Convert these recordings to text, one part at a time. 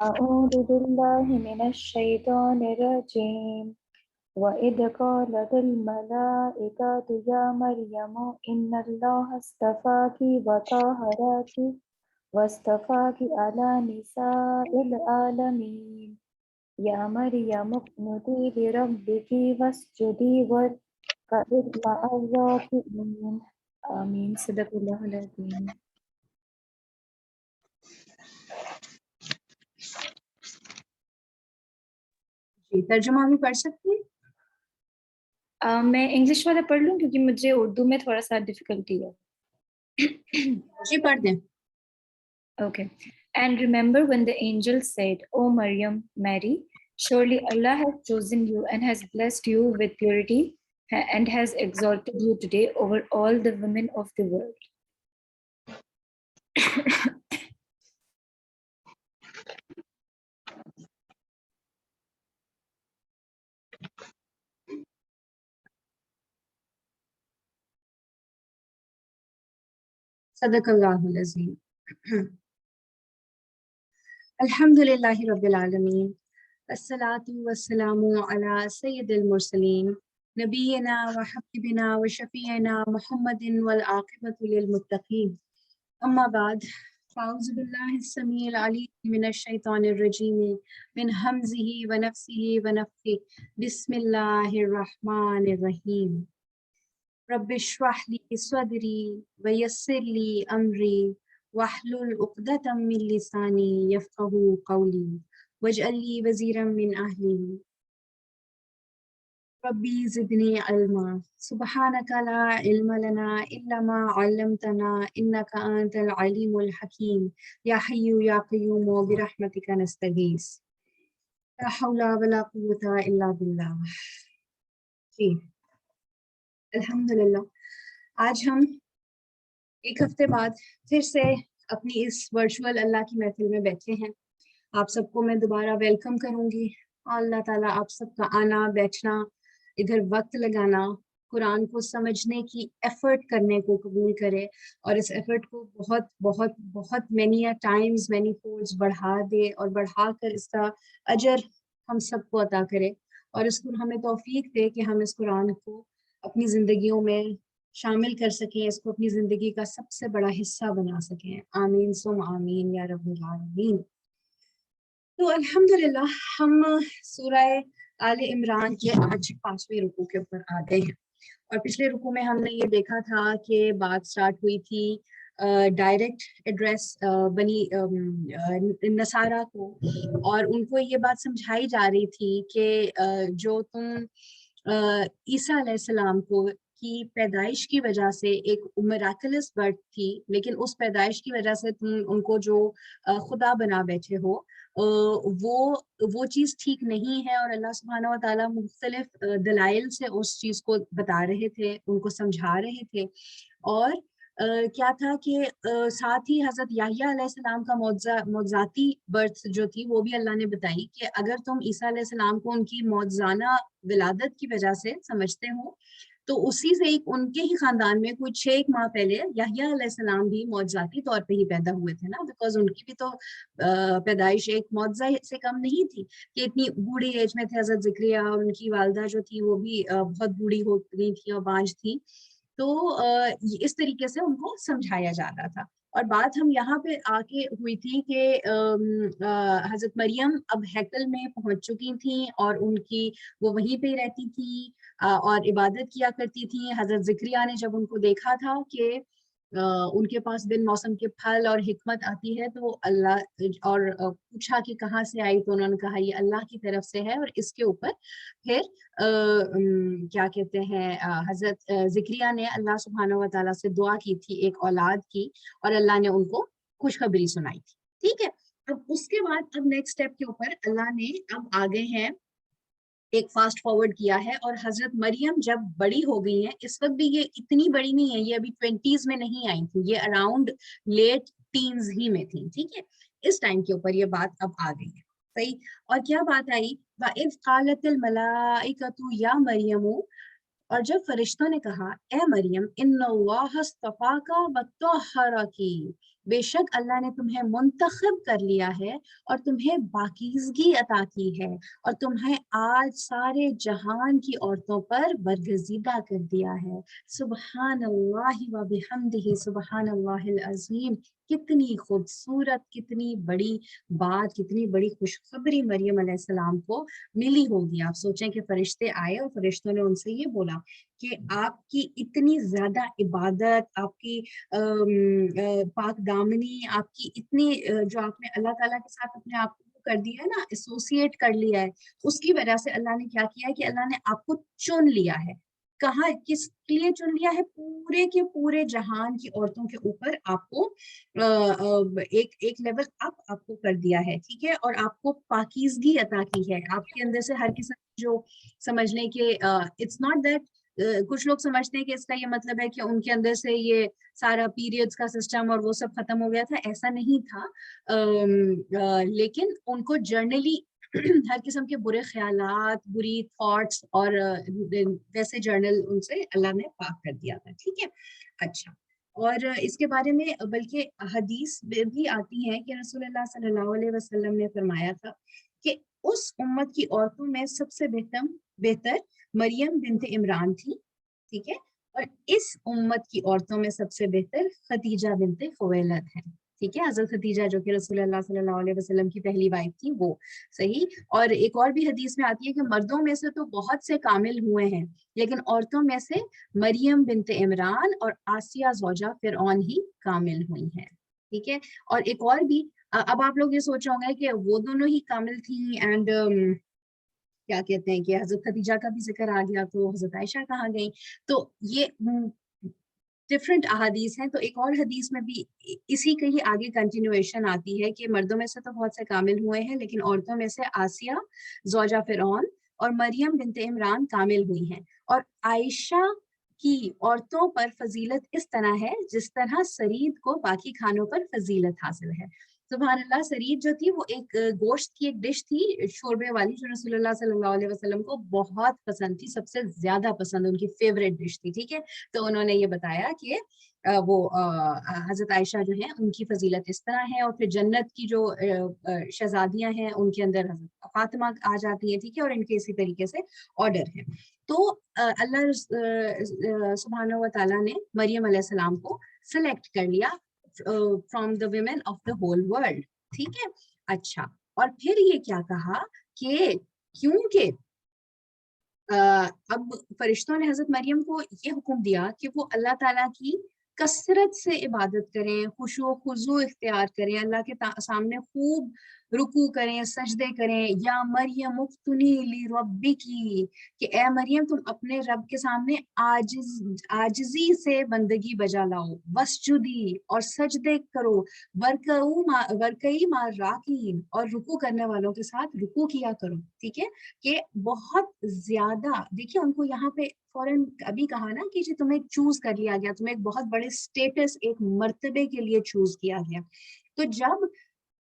أعوذ بالله من الشيطان الرجيم وإذ قالت الملائكة يا مريم إن الله اصطفاك وطهرك واصطفاك على نساء العالمين يا مريم اقنتي لربك واسجدي واركعي مع الراكعين آمين صدق الله العظيم. جی ترجمہ بھی پڑھ سکتی ہیں؟ میں انگلش والا پڑھ لوں کیونکہ مجھے اردو میں تھوڑا سا ڈیفیکلٹی ہے. جی پڑھ دیں. Okay. And remember when the angel said, "O Maryam, Mary, surely Allah has chosen you and has blessed you with purity and has exalted you today over all the women of the world." صدق اللہ العظیم. الحمد للہ رب العالمین الصلاۃ والسلام علی سید المرسلین نبینا و حبیبنا و شفیعنا محمد والعاقبۃ للمتقین. اما بعد فاعوذ باللہ السمیع العلیم من الشیطان الرجیم من ہمزہ ونفسہ ونفخہ بسم اللہ الرحمن الرحیم. رب اشرح لی صدری ویسر لی امری واحلل عقدۃ من لسانی یفقہوا قولی واجعل لی وزیرا من اہلی ربی زدنی علما سبحانک لا علم لنا الا ما علمتنا انک انت العلیم الحکیم یا حی یا قیوم برحمتک نستغیث لا حول ولا قوۃ الا باللہ. جی الحمدللہ آج ہم ایک ہفتے بعد پھر سے اپنی اس ورچوئل اللہ کی محفل میں بیٹھے ہیں. آپ سب کو میں دوبارہ ویلکم کروں گی. اللہ تعالیٰ آپ سب کا آنا بیٹھنا ادھر وقت لگانا قرآن کو سمجھنے کی ایفرٹ کرنے کو قبول کرے اور اس ایفرٹ کو بہت بہت بہت مینی ٹائمز مینی فولڈز بڑھا دے اور بڑھا کر اس کا اجر ہم سب کو عطا کرے اور اس کو ہمیں توفیق دے کہ ہم اس قرآن کو اپنی زندگیوں میں شامل کر سکیں, اس کو اپنی زندگی کا سب سے بڑا حصہ بنا سکیں. آمین ثم آمین یا رب العالمین. تو الحمدللہ ہم سورہ آل عمران کے آج 5ویں رکوع کے اوپر آ گئے ہیں اور پچھلے رکوع میں ہم نے یہ دیکھا تھا کہ بات سٹارٹ ہوئی تھی ڈائریکٹ ایڈریس بنی نصارہ کو اور ان کو یہ بات سمجھائی جا رہی تھی کہ جو تم عیسیٰ علیہ السلام کو کی پیدائش کی وجہ سے ایک میراکلس برتھ تھی لیکن اس پیدائش کی وجہ سے تم ان کو جو خدا بنا بیٹھے ہو وہ چیز ٹھیک نہیں ہے اور اللہ سبحانہ و تعالیٰ مختلف دلائل سے اس چیز کو بتا رہے تھے, ان کو سمجھا رہے تھے. اور کیا تھا کہ ساتھ ہی حضرت یحییٰ علیہ السلام کا معجزاتی برتھ جو تھی وہ بھی اللہ نے بتائی کہ اگر تم عیسیٰ علیہ السلام کو ان کی معجزانہ ولادت کی وجہ سے سمجھتے ہو تو اسی سے ان کے ہی خاندان میں کوئی 6 ماہ پہلے یحییٰ علیہ السلام بھی معجزاتی طور پہ ہی پیدا ہوئے تھے نا, بیکاز ان کی بھی تو پیدائش ایک معجزہ سے کم نہیں تھی کہ اتنی بوڑھی ایج میں تھے حضرت زکریا اور ان کی والدہ جو تھی وہ بھی بہت بوڑھی ہو گئی تھی اور بانجھ تھی. تو اس طریقے سے ان کو سمجھایا جا رہا تھا اور بات ہم یہاں پہ آ کے ہوئی تھی کہ حضرت مریم اب ہیکل میں پہنچ چکی تھیں اور ان کی وہ وہیں پہ رہتی تھی اور عبادت کیا کرتی تھیں. حضرت زکریا نے جب ان کو دیکھا تھا کہ ان کے پاس بن موسم کے پھل اور حکمت آتی ہے تو اللہ اور پوچھا کہ کہاں سے آئی تو انہوں نے کہا یہ اللہ کی طرف سے ہے. اور اس کے اوپر پھر کیا کہتے ہیں حضرت زکریا نے اللہ سبحانہ و تعالیٰ سے دعا کی تھی ایک اولاد کی اور اللہ نے ان کو خوشخبری سنائی تھی. ٹھیک ہے, اب اس کے بعد اب نیکسٹ اسٹیپ کے اوپر اللہ نے اب آگے ہیں ایک فاسٹ فارورڈ کیا ہے اور حضرت مریم جب بڑی ہو گئی ہیں, اس وقت بھی یہ اتنی بڑی نہیں ہے, یہ ابھی 20s میں نہیں آئی تھی, یہ اراؤنڈ لیٹ ٹینز ہی میں تھی. ٹھیک ہے, اس ٹائم کے اوپر یہ بات اب آ گئی ہے. صحیح, اور کیا بات آئی وَإِذْ قَالَتِ الْمَلَائِكَةُ يَا مَرْيَمُ, اور جب فرشتوں نے کہا اے مریم ان اللہ اصطفاک وطہرک, بے شک اللہ نے تمہیں منتخب کر لیا ہے اور تمہیں باکیزگی عطا کی ہے اور تمہیں آج سارے جہان کی عورتوں پر برگزیدہ کر دیا ہے. سبحان اللہ و بحمدہ سبحان اللہ العظیم. کتنی خوبصورت، کتنی بڑی بات، کتنی بڑی خوشخبری مریم علیہ السلام کو ملی ہوگی. آپ سوچیں کہ فرشتے آئے اور فرشتوں نے ان سے یہ بولا کہ آپ کی اتنی زیادہ عبادت، آپ کی پاک دامنی، آپ کی اتنی جو آپ نے اللہ تعالیٰ کے ساتھ اپنے آپ کو کر دیا ہے نا، ایسوسیٹ کر لیا ہے، اس کی وجہ سے اللہ نے کیا کیا ہے کہ اللہ نے آپ کو چن لیا ہے. کہاں، کس لیے چن لیا ہے؟ پورے کے پورے جہان کی عورتوں کے اوپر آپ کو ایک لیول اپ آپ کو کر دیا ہے. ٹھیک ہے، اور آپ کو پاکیزگی عطا کی ہے. آپ کے اندر سے ہر قسم جو سمجھ لیں کہ اٹس ناٹ دیٹ، کچھ لوگ سمجھتے ہیں کہ اس کا یہ مطلب ہے کہ ان کے اندر سے یہ سارا پیریڈز کا سسٹم اور وہ سب ختم ہو گیا تھا. ایسا نہیں تھا، لیکن ان کو جرنلی ہر قسم کے برے خیالات، بری تھاٹس اور ویسے جرنل ان سے اللہ نے پاک کر دیا تھا. ٹھیک ہے، اچھا. اور اس کے بارے میں بلکہ حدیث بھی آتی ہے کہ رسول اللہ صلی اللہ علیہ وسلم نے فرمایا تھا کہ اس امت کی عورتوں میں سب سے بہتر مریم بنت عمران تھی. ٹھیک ہے، اور اس امت کی عورتوں میں سب سے بہتر خدیجہ بنت خویلد ہے. ٹھیک ہے، حضرت خدیجہ جو کہ رسول اللہ صلی اللہ علیہ وسلم کی پہلی وائف تھی وہ. صحیح. اور ایک اور بھی حدیث میں آتی ہے کہ مردوں میں سے تو بہت سے کامل ہوئے ہیں، لیکن عورتوں میں سے مریم بنت عمران اور آسیہ زوجہ فرعون ہی کامل ہوئی ہیں. ٹھیک ہے، اور ایک اور بھی، اب آپ لوگ یہ سوچ رہے ہوں گے کہ وہ دونوں ہی کامل تھیں اینڈ کیا کہتے ہیں کہ حضرت خدیجہ کا بھی ذکر آ گیا تو حضرت عائشہ کہاں گئی؟ تو یہ ڈفرینٹ احادیث ہیں. تو ایک اور حدیث میں بھی اسی کے ہی آگے کنٹینویشن آتی ہے کہ مردوں میں سے تو بہت سے کامل ہوئے ہیں، لیکن عورتوں میں سے آسیہ زوجہ فرعون اور مریم بنت عمران کامل ہوئی ہیں. اور عائشہ کی عورتوں پر فضیلت اس طرح ہے جس طرح سرید کو باقی کھانوں پر فضیلت حاصل ہے. سبحان اللہ. سرید جو تھی وہ ایک گوشت کی ایک ڈش تھی شوربے والی، جو رسول اللہ صلی اللہ علیہ وسلم کو بہت پسند تھی، سب سے زیادہ پسند، ان کی فیوریٹ ڈش تھی. ٹھیک ہے، تو انہوں نے یہ بتایا کہ وہ حضرت عائشہ جو ہیں ان کی فضیلت اس طرح ہے. اور پھر جنت کی جو شہزادیاں ہیں ان کے اندر حضرت فاطمہ آ جاتی ہیں. ٹھیک ہے، اور ان کے اسی طریقے سے آرڈر ہے. تو اللہ سبحانہ و تعالیٰ نے مریم علیہ السلام کو سلیکٹ کر لیا from the women of the whole world. ٹھیک ہے، اچھا. اور پھر یہ کیا کہا کہ کیونکہ اب فرشتوں نے حضرت مریم کو یہ حکم دیا کہ وہ اللہ تعالیٰ کی کثرت سے عبادت کریں، خشوع و خضوع اختیار کریں، اللہ کے سامنے خوب رکوع کریں، سجدے کریں. یا مریم اقتنی لربکی، کہ اے مریم تم اپنے رب کے سامنے عاجزی سے بندگی بجا لاؤ. وسجدی، اور سجدے کرو. ورکعی مع الراکعین، اور رکوع کرنے والوں کے ساتھ رکوع کیا کرو. ٹھیک ہے، کہ بہت زیادہ دیکھیے ان کو یہاں پہ فوراً ابھی کہا نا کہ جی تمہیں چوز کر لیا گیا، تمہیں ایک بہت بڑے اسٹیٹس، ایک مرتبے کے لیے چوز کیا گیا. تو جب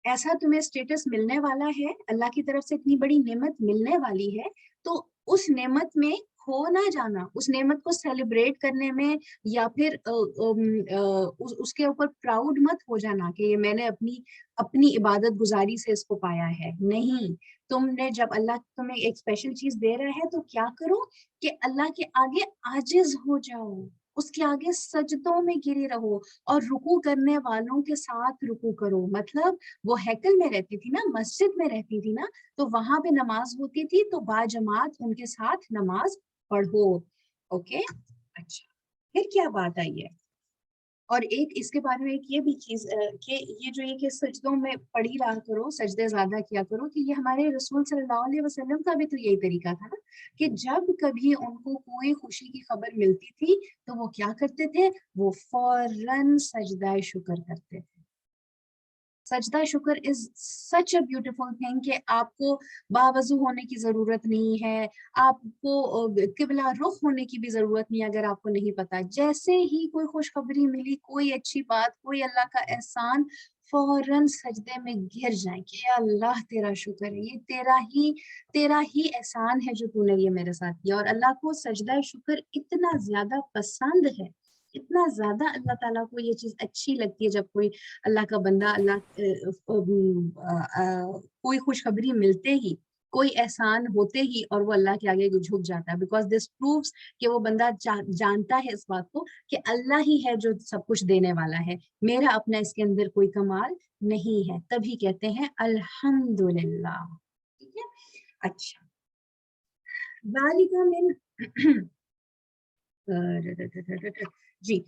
ایسا تمہیں اسٹیٹس ملنے والا ہے، اللہ کی طرف سے اتنی بڑی نعمت ملنے والی ہے، تو اس نعمت میں کھو نہ جانا، اس نعمت کو سیلیبریٹ کرنے میں یا پھر اس کے اوپر پراؤڈ مت ہو جانا کہ یہ میں نے اپنی عبادت گزاری سے اس کو پایا ہے. نہیں، تم نے جب اللہ تمہیں ایک اسپیشل چیز دے رہا ہے تو کیا کرو کہ اللہ کے آگے عاجز ہو جاؤ، اس کے آگے سجدوں میں گرے رہو اور رکوع کرنے والوں کے ساتھ رکوع کرو. مطلب وہ ہیکل میں رہتی تھی نا، مسجد میں رہتی تھی نا، تو وہاں پہ نماز ہوتی تھی تو باجماعت ان کے ساتھ نماز پڑھو. اوکے، اچھا. پھر کیا بات آئی ہے؟ اور ایک اس کے بارے میں ایک یہ بھی چیز کہ یہ جو یہ کہ سجدوں میں پڑھی رہا کرو، سجدے زیادہ کیا کرو، کہ یہ ہمارے رسول صلی اللہ علیہ وسلم کا بھی تو یہی طریقہ تھا نا کہ جب کبھی ان کو کوئی خوشی کی خبر ملتی تھی تو وہ کیا کرتے تھے؟ وہ فوراً سجدہ شکر کرتے تھے. سجدہ شکر از سچ اے بیوٹیفل تھنگ کہ آپ کو باوضو ہونے کی ضرورت نہیں ہے، آپ کو قبلہ رخ ہونے کی بھی ضرورت نہیں اگر آپ کو نہیں پتا. جیسے ہی کوئی خوشخبری ملی، کوئی اچھی بات، کوئی اللہ کا احسان، فوراً سجدے میں گر جائیں کہ اے اللہ تیرا شکر ہے، یہ تیرا ہی احسان ہے جو تو نے یہ میرے ساتھ کیا. اور اللہ کو سجدہ شکر اتنا زیادہ پسند ہے اتنا زیادہ اللہ تعالیٰ کو یہ چیز اچھی لگتی ہے جب کوئی اللہ کا بندہ کوئی خوشخبری ملتے ہی، کوئی احسان ہوتے ہی اور وہ اللہ کے آگے جھک جاتا ہے، بیکاز دس پروفس کہ وہ بندہ جانتا ہے اس بات کو کہ اللہ ہی ہے جو سب کچھ دینے والا ہے، میرا اپنا اس کے اندر کوئی کمال نہیں ہے، تبھی کہتے ہیں الحمدللہ. ٹھیک ہے. اچھا، ذالک من جی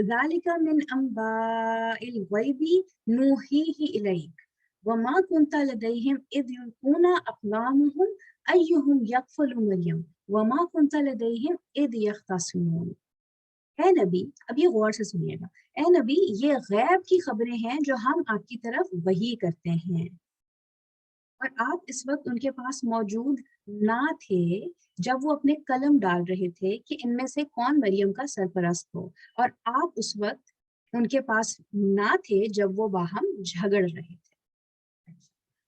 ذالک من انباء الغیب نوحیہ الیک وما كنت لديهم اذ يلقون اقلامهم ايهم يكفل مریم وما كنت لديهم اذ يختصمون. اے نبی، اب یہ غور سے سنیے گا، اے نبی یہ غیب کی خبریں ہیں جو ہم آپ کی طرف وحی کرتے ہیں، اور آپ اس وقت ان کے پاس موجود نہ تھے جب وہ اپنے قلم ڈال رہے تھے کہ ان میں سے کون مریم کا سرپرست ہو، اور آپ اس وقت ان کے پاس نہ تھے جب وہ باہم جھگڑ رہے تھے.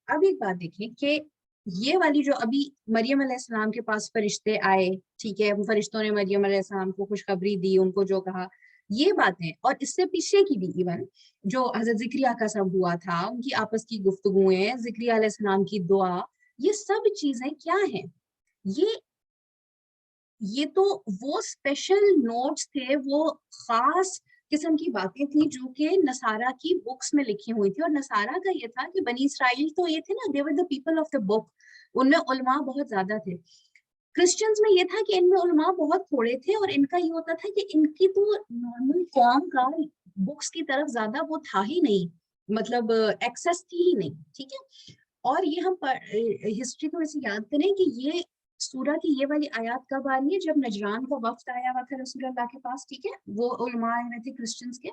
اب ایک بات دیکھیں کہ یہ والی جو ابھی مریم علیہ السلام کے پاس فرشتے آئے، ٹھیک ہے، فرشتوں نے مریم علیہ السلام کو خوشخبری دی، ان کو جو کہا، یہ باتیں، اور اس سے پیچھے کی بھی ایون جو حضرت ذکریہ کا سب ہوا تھا، ان کی آپس کی گفتگویں، ذکریہ علیہ السلام کی دعا، یہ سب چیزیں کیا ہیں؟ یہ تو وہ اسپیشل نوٹس تھے، وہ خاص قسم کی باتیں تھیں جو کہ نصارہ کی بکس میں لکھی ہوئی تھی. اور نصارہ کا یہ تھا کہ بنی اسرائیل تو یہ تھے نا، they were the people of the book، ان میں علماء بہت زیادہ تھے. کرسچنز میں یہ تھا کہ ان میں علماء بہت تھوڑے تھے، اور ان کا یہ ہوتا تھا کہ ان کی تو نارمل قوم کا بکس کی طرف زیادہ وہ تھا ہی نہیں، مطلب ایکسس تھی ہی نہیں. ٹھیک ہے. اور یہ ہم ہسٹری کو ایسے یاد کریں کہ یہ سورہ کی یہ والی آیات کب آ رہی ہے؟ جب نجران کا وفد آیا ہوا تھا رسول اللہ کے پاس، ٹھیک ہے، وہ علماء آئے ہوئے تھے کرسچنز کے.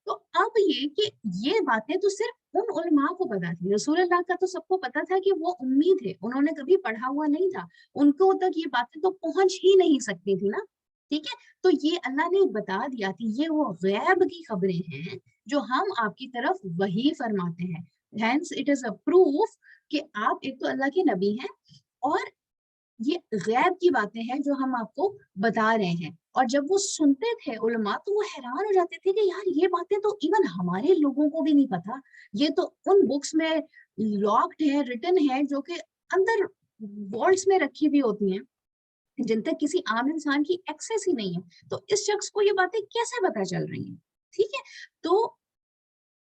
تو اب یہ کہ یہ باتیں تو صرف ان علماء کو پتا تھی، رسول اللہ کا تو سب کو پتا تھا کہ وہ امی تھے، انہوں نے کبھی پڑھا ہوا نہیں تھا، ان کو تک یہ باتیں تو پہنچ ہی نہیں سکتی تھی نا. ٹھیک ہے. تو یہ اللہ نے بتا دیا کہ یہ وہ غیب کی خبریں ہیں جو ہم آپ کی طرف وحی فرماتے ہیں. Hence it is a proof کہ آپ ایک تو اللہ کے نبی ہیں، اور یہ غیب کی باتیں ہیں جو ہم آپ کو بتا رہے ہیں. اور جب وہ سنتے تھے علماء تو وہ حیران ہو جاتے تھے کہ یار یہ باتیں تو ایون ہمارے لوگوں کو بھی نہیں پتا، یہ تو ان بکس میں لاکڈ ہے، ریٹن ہے، جو کہ اندر والٹس میں رکھی ہوئی ہوتی ہیں، جن تک کسی عام انسان کی ایکسیس ہی نہیں ہے. تو اس شخص کو یہ باتیں کیسے پتا چل رہی ہیں؟ ٹھیک ہے. تو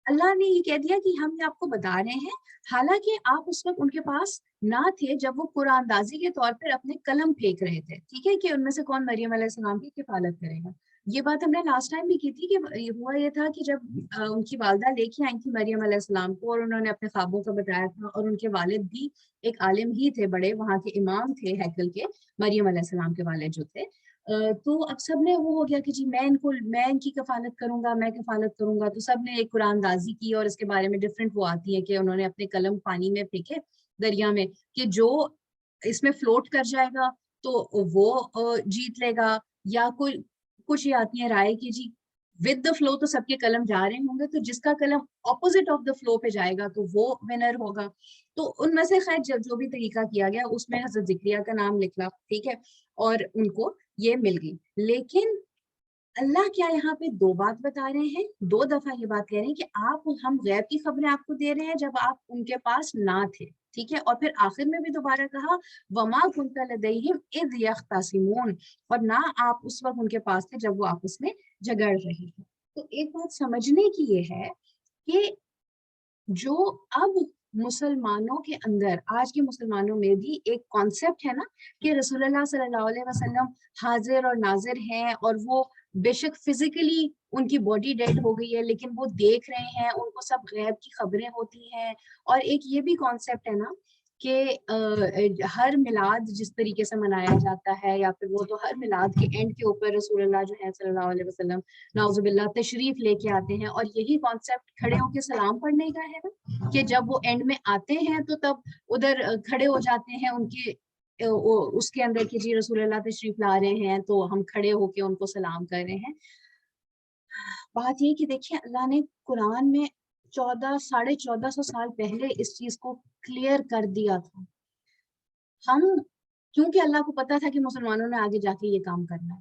اللہ نے یہ کہہ دیا کہ ہم یہ آپ کو بتا رہے ہیں، حالانکہ آپ اس وقت ان کے پاس نہ تھے جب وہ قرآن اندازی کے طور پر اپنے قلم پھینک رہے تھے. ٹھیک ہے، کہ ان میں سے کون مریم علیہ السلام کی کفالت کرے گا. یہ بات ہم نے لاسٹ ٹائم بھی کی تھی کہ ہوا یہ تھا کہ جب ان کی والدہ لے کے آئی تھی مریم علیہ السلام کو، اور انہوں نے اپنے خوابوں کا بتایا تھا، اور ان کے والد بھی ایک عالم ہی تھے، بڑے وہاں کے امام تھے ہیکل کے، مریم علیہ السلام کے والد جو تھے. تو اب سب نے وہ ہو گیا کہ جی میں ان کی کفالت کروں گا، میں کفالت کروں گا. تو سب نے ایک قرآن دازی کی، اور اس کے بارے میں ڈفرینٹ وہ آتی ہے کہ انہوں نے اپنے قلم پانی میں پھینکے، دریا میں، کہ جو اس میں فلوٹ کر جائے گا تو وہ جیت لے گا، یا کوئی کچھ یہ آتی ہیں رائے کہ جی ود دا فلو تو سب کے قلم جا رہے ہوں گے، تو جس کا قلم اپوزٹ آف دا فلو پہ جائے گا تو وہ ونر ہوگا. تو ان میں سے خیر جو بھی طریقہ کیا گیا اس میں حضرت ذکریہ کا نام لکھا، ٹھیک ہے، اور ان کو یہ مل گئی. لیکن اللہ کیا یہاں پہ دو بات بتا رہے ہیں، دو دفعہ یہ بات کہہ رہے ہیں کہ ہم غیب کی خبریں آپ کو دے رہے ہیں جب آپ ان کے پاس نہ تھے. ٹھیک ہے. اور پھر آخر میں بھی دوبارہ کہا وما كنت لديهم اذ يختصمون، اور نہ آپ اس وقت ان کے پاس تھے جب وہ آپس میں جھگڑ رہے تھے. تو ایک بات سمجھنے کی یہ ہے کہ جو اب مسلمانوں کے اندر، آج کے مسلمانوں میں بھی ایک کانسیپٹ ہے نا کہ رسول اللہ صلی اللہ علیہ وسلم حاضر اور ناظر ہیں، اور وہ بے شک فزیکلی ان کی باڈی ڈیڈ ہو گئی ہے لیکن وہ دیکھ رہے ہیں، ان کو سب غیب کی خبریں ہوتی ہیں. اور ایک یہ بھی کانسیپٹ ہے نا کہ ہر میلاد جس طریقے سے منایا جاتا ہے، یا پھر وہ تو ہر میلاد کے اینڈ کے اوپر رسول اللہ جو ہے صلی اللہ علیہ وسلم نعوذ باللہ تشریف لے کے آتے ہیں، اور یہی کانسیپٹ کھڑے ہو کے سلام پڑھنے کا ہے نا، کہ جب وہ اینڈ میں آتے ہیں تو تب ادھر کھڑے ہو جاتے ہیں ان کے اس کے اندر کہ جی رسول اللہ تشریف لا رہے ہیں، تو ہم کھڑے ہو کے ان کو سلام کر رہے ہیں. بات یہ کہ دیکھیں اللہ نے قرآن میں 1400 سال پہلے اس چیز کو کلیئر کر دیا تھا. ہم کیونکہ اللہ کو پتا تھا کہ مسلمانوں نے آگے جا کے یہ کام کرنا ہے،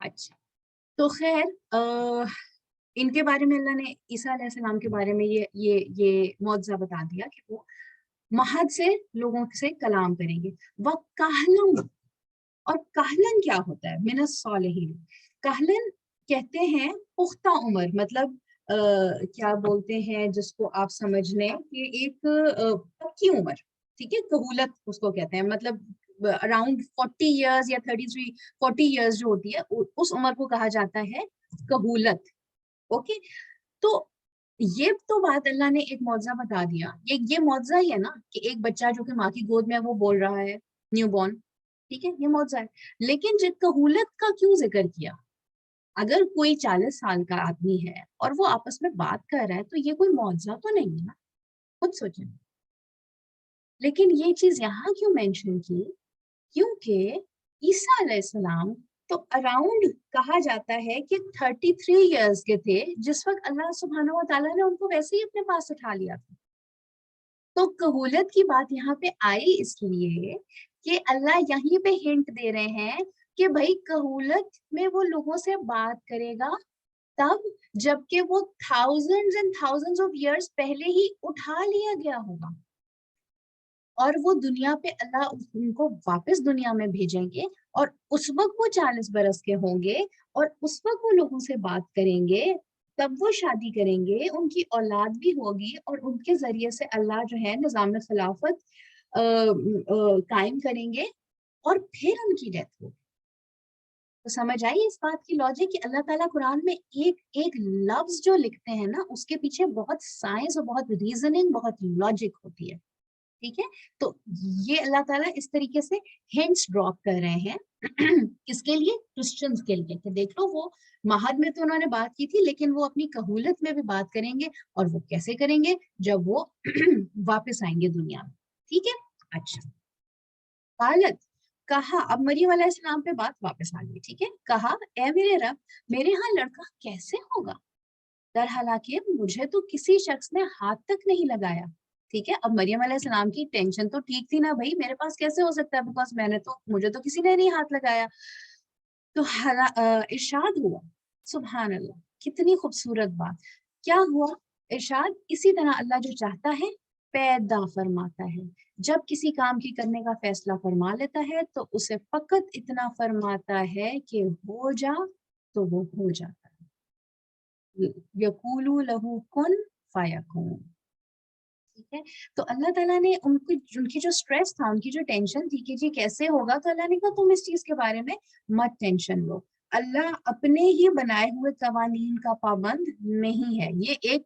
اچھا تو خیر ان کے بارے میں اللہ نے عیسیٰ علیہ السلام کے بارے میں یہ معجزہ بتا دیا کہ وہ مہد سے لوگوں سے کلام کریں گے. وَقَهْلًا، اور کہلن کیا ہوتا ہے؟ من الصالحین. کہلن کہتے ہیں پختہ عمر، مطلب کیا بولتے ہیں جس کو آپ سمجھ لیں کہ ایک پکی عمر. ٹھیک ہے، کہولت اس کو کہتے ہیں، مطلب اراؤنڈ 40 ایئرز یا 33 40 ایئرز جو ہوتی ہے اس عمر کو کہا جاتا ہے کہولت. اوکے، تو یہ تو بات اللہ نے ایک معجزہ بتا دیا. یہ معجزہ ہی ہے نا کہ ایک بچہ جو کہ ماں کی گود میں وہ بول رہا ہے، نیو بورن. ٹھیک ہے، یہ معجزہ ہے. لیکن کہولت کا کیوں ذکر کیا؟ اگر کوئی 40 سال کا آدمی ہے اور وہ آپس میں بات کر رہا ہے تو یہ کوئی معجزہ تو نہیں ہے نا، خود سوچیں. لیکن یہ چیز یہاں کیوں مینشن کی؟ کیونکہ عیسیٰ علیہ السلام تو اراؤنڈ کہا جاتا ہے کہ 33 ایئرز کے تھے جس وقت اللہ سبحانہ و تعالیٰ نے ان کو ویسے ہی اپنے پاس اٹھا لیا تھا. تو کہولت کی بات یہاں پہ آئی اس لیے کہ اللہ یہیں پہ ہنٹ دے رہے ہیں کہ بھائی کہولت میں وہ لوگوں سے بات کرے گا تب جبکہ وہ thousands and thousands of years پہلے ہی اٹھا لیا گیا ہوگا، اور وہ دنیا پہ اللہ ان کو واپس دنیا میں بھیجیں گے، اور اس وقت وہ 40 برس کے ہوں گے اور اس وقت وہ لوگوں سے بات کریں گے، تب وہ شادی کریں گے، ان کی اولاد بھی ہوگی اور ان کے ذریعے سے اللہ جو ہے نظام خلافت قائم کریں گے اور پھر ان کی ڈیتھ ہوگی. تو سمجھ آئی اس بات کی لاجک کہ اللہ تعالیٰ قرآن میں ایک ایک لفظ جو لکھتے ہیں نا اس کے پیچھے بہت سائنس اور بہت ریزننگ، بہت لاجک ہوتی ہے. ٹھیک ہے، تو یہ اللہ تعالیٰ اس طریقے سے ہنٹس ڈراپ کر رہے ہیں کس کے لیے؟ کرسچنز کے لیے، کہ دیکھ لو وہ مہد میں تو انہوں نے بات کی تھی لیکن وہ اپنی کہولت میں بھی بات کریں گے، اور وہ کیسے کریں گے؟ جب وہ واپس آئیں گے دنیا میں. ٹھیک ہے. اچھا، قالت، کہا، اب مریم علیہ السلام پہ بات واپس آ گئی. ٹھیک ہے، کہا اے میرے رب میرے ہاں لڑکا کیسے ہوگا؟ در حالانکہ مجھے تو کسی شخص نے ہاتھ تک نہیں لگایا. ٹھیک ہے، اب مریم علیہ السلام کی ٹینشن تو ٹھیک تھی نا، بھائی میرے پاس کیسے ہو سکتا ہے بیکاز مجھے تو کسی نے نہیں ہاتھ لگایا. تو ارشاد ہوا، سبحان اللہ، کتنی خوبصورت بات. کیا ہوا؟ ارشاد، اسی طرح اللہ جو چاہتا ہے پیدا فرماتا ہے. جب کسی کام کی کرنے کا فیصلہ فرما لیتا ہے تو اسے فقط اتنا فرماتا ہے کہ ہو جا تو وہ ہو جاتا ہے. یقولو لہو کن فیکون. ٹھیک ہے، تو اللہ تعالیٰ نے ان کی جو سٹریس تھا، ان کی جو ٹینشن تھی کہ جی کیسے ہوگا، تو اللہ نے کہا تم اس چیز کے بارے میں مت ٹینشن لو. اللہ اپنے ہی بنائے ہوئے قوانین کا پابند نہیں ہے. یہ ایک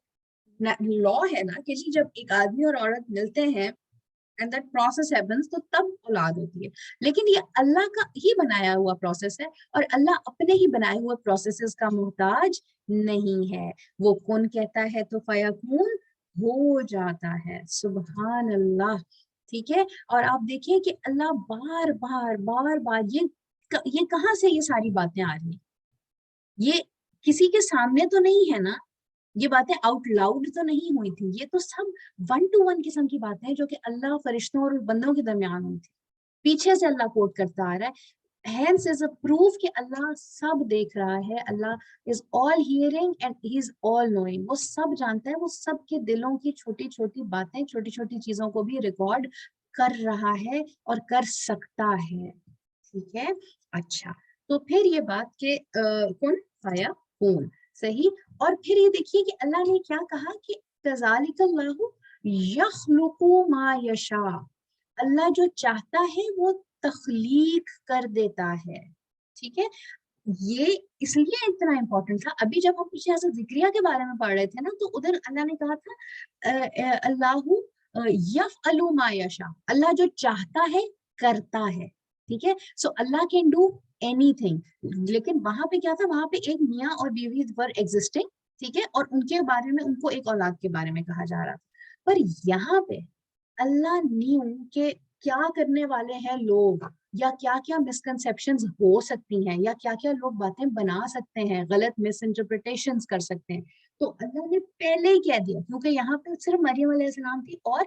لا ہے نا کہ جی جب ایک آدمی اور عورت ملتے ہیں and that process happens تو تب اولاد ہوتی ہے. لیکن یہ اللہ کا ہی بنایا ہوا پروسیس ہے اور اللہ اپنے ہی بنائے ہوئے پروسیسز کا محتاج نہیں ہے. وہ کون کہتا ہے تو فیکون ہو جاتا ہے. سبحان اللہ. ٹھیک ہے، اور آپ دیکھیں کہ اللہ بار بار یہ کہاں سے یہ ساری باتیں آ رہی ہیں؟ یہ کسی کے سامنے تو نہیں ہے نا، یہ باتیں آؤٹ لاؤڈ تو نہیں ہوئی تھی، یہ تو سب 1 to 1 قسم کی باتیں ہیں جو کہ اللہ فرشتوں اور بندوں کے درمیان ہوئی تھی. پیچھے سے اللہ کوٹ کرتا آ رہا ہے. Hence is a proof کہ اللہ سب دیکھ رہا ہے. اللہ is all hearing and he is all knowing. وہ سب جانتا ہے، وہ سب کے دلوں کی چھوٹی چھوٹی باتیں، چھوٹی چھوٹی چیزوں کو بھی ریکارڈ کر رہا ہے اور کر سکتا ہے. ٹھیک ہے. اچھا، تو پھر یہ بات کہ کن فیا کون، صحیح. اور پھر یہ دیکھیے کہ اللہ نے کیا کہا کہ کذالک اللہ یخلق ما یشاء. اللہ جو چاہتا ہے وہ تخلیق کر دیتا ہے. ٹھیک ہے، یہ اس لیے اتنا امپورٹنٹ تھا. ابھی جب ہم پیچھے ایسے ذکریہ کے بارے میں پڑھ رہے تھے نا تو ادھر اللہ نے کہا تھا اللہ یفعل ما یشاء، اللہ جو چاہتا ہے کرتا ہے. ٹھیک ہے، سو اللہ کین ڈو اینی تھنگ. لیکن وہاں پہ کیا تھا؟ وہاں پہ ایک میاں اور بیوی ور ایگزسٹنگ. ٹھیک ہے، اور ان کے بارے میں ان کو ایک اولاد کے بارے میں کہا جا رہا تھا. پر یہاں پہ اللہ نیو کہ کیا کرنے والے ہیں لوگ، یا کیا کیا مسکنسیپشنز ہو سکتی ہیں، یا کیا کیا لوگ باتیں بنا سکتے ہیں، غلط مس انٹرپریٹیشنز کر سکتے ہیں. تو اللہ نے پہلے ہی کہہ دیا، کیونکہ یہاں پہ صرف مریم علیہ السلام تھی اور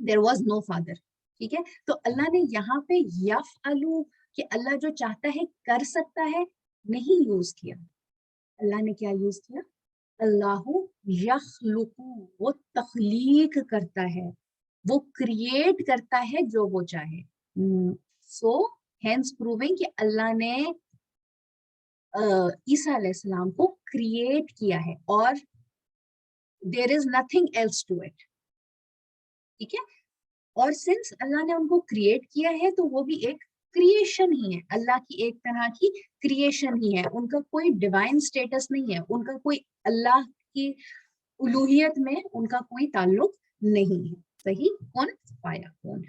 there was no father. ٹھیک ہے، تو اللہ نے یہاں پہ یفعلو کہ اللہ جو چاہتا ہے کر سکتا ہے نہیں یوز کیا. اللہ نے کیا یوز کیا؟ اللہ یخلق، وہ تخلیق کرتا ہے، وہ کریٹ کرتا ہے جو وہ چاہے. سو ہینس پروونگ کہ اللہ نے عیسیٰ علیہ السلام کو کریٹ کیا ہے اور there is nothing else to it. ٹھیک ہے. اور سنس اللہ نے ان کو کریٹ کیا ہے تو وہ بھی ایک کریشن ہی ہے، اللہ کی ایک طرح کی کریشن ہی ہے. ان کا کوئی ڈیوائن سٹیٹس نہیں ہے، ان کا کوئی اللہ کی الوہیت میں ان کا کوئی تعلق نہیں ہے. صحیح. کون؟ پایا کون.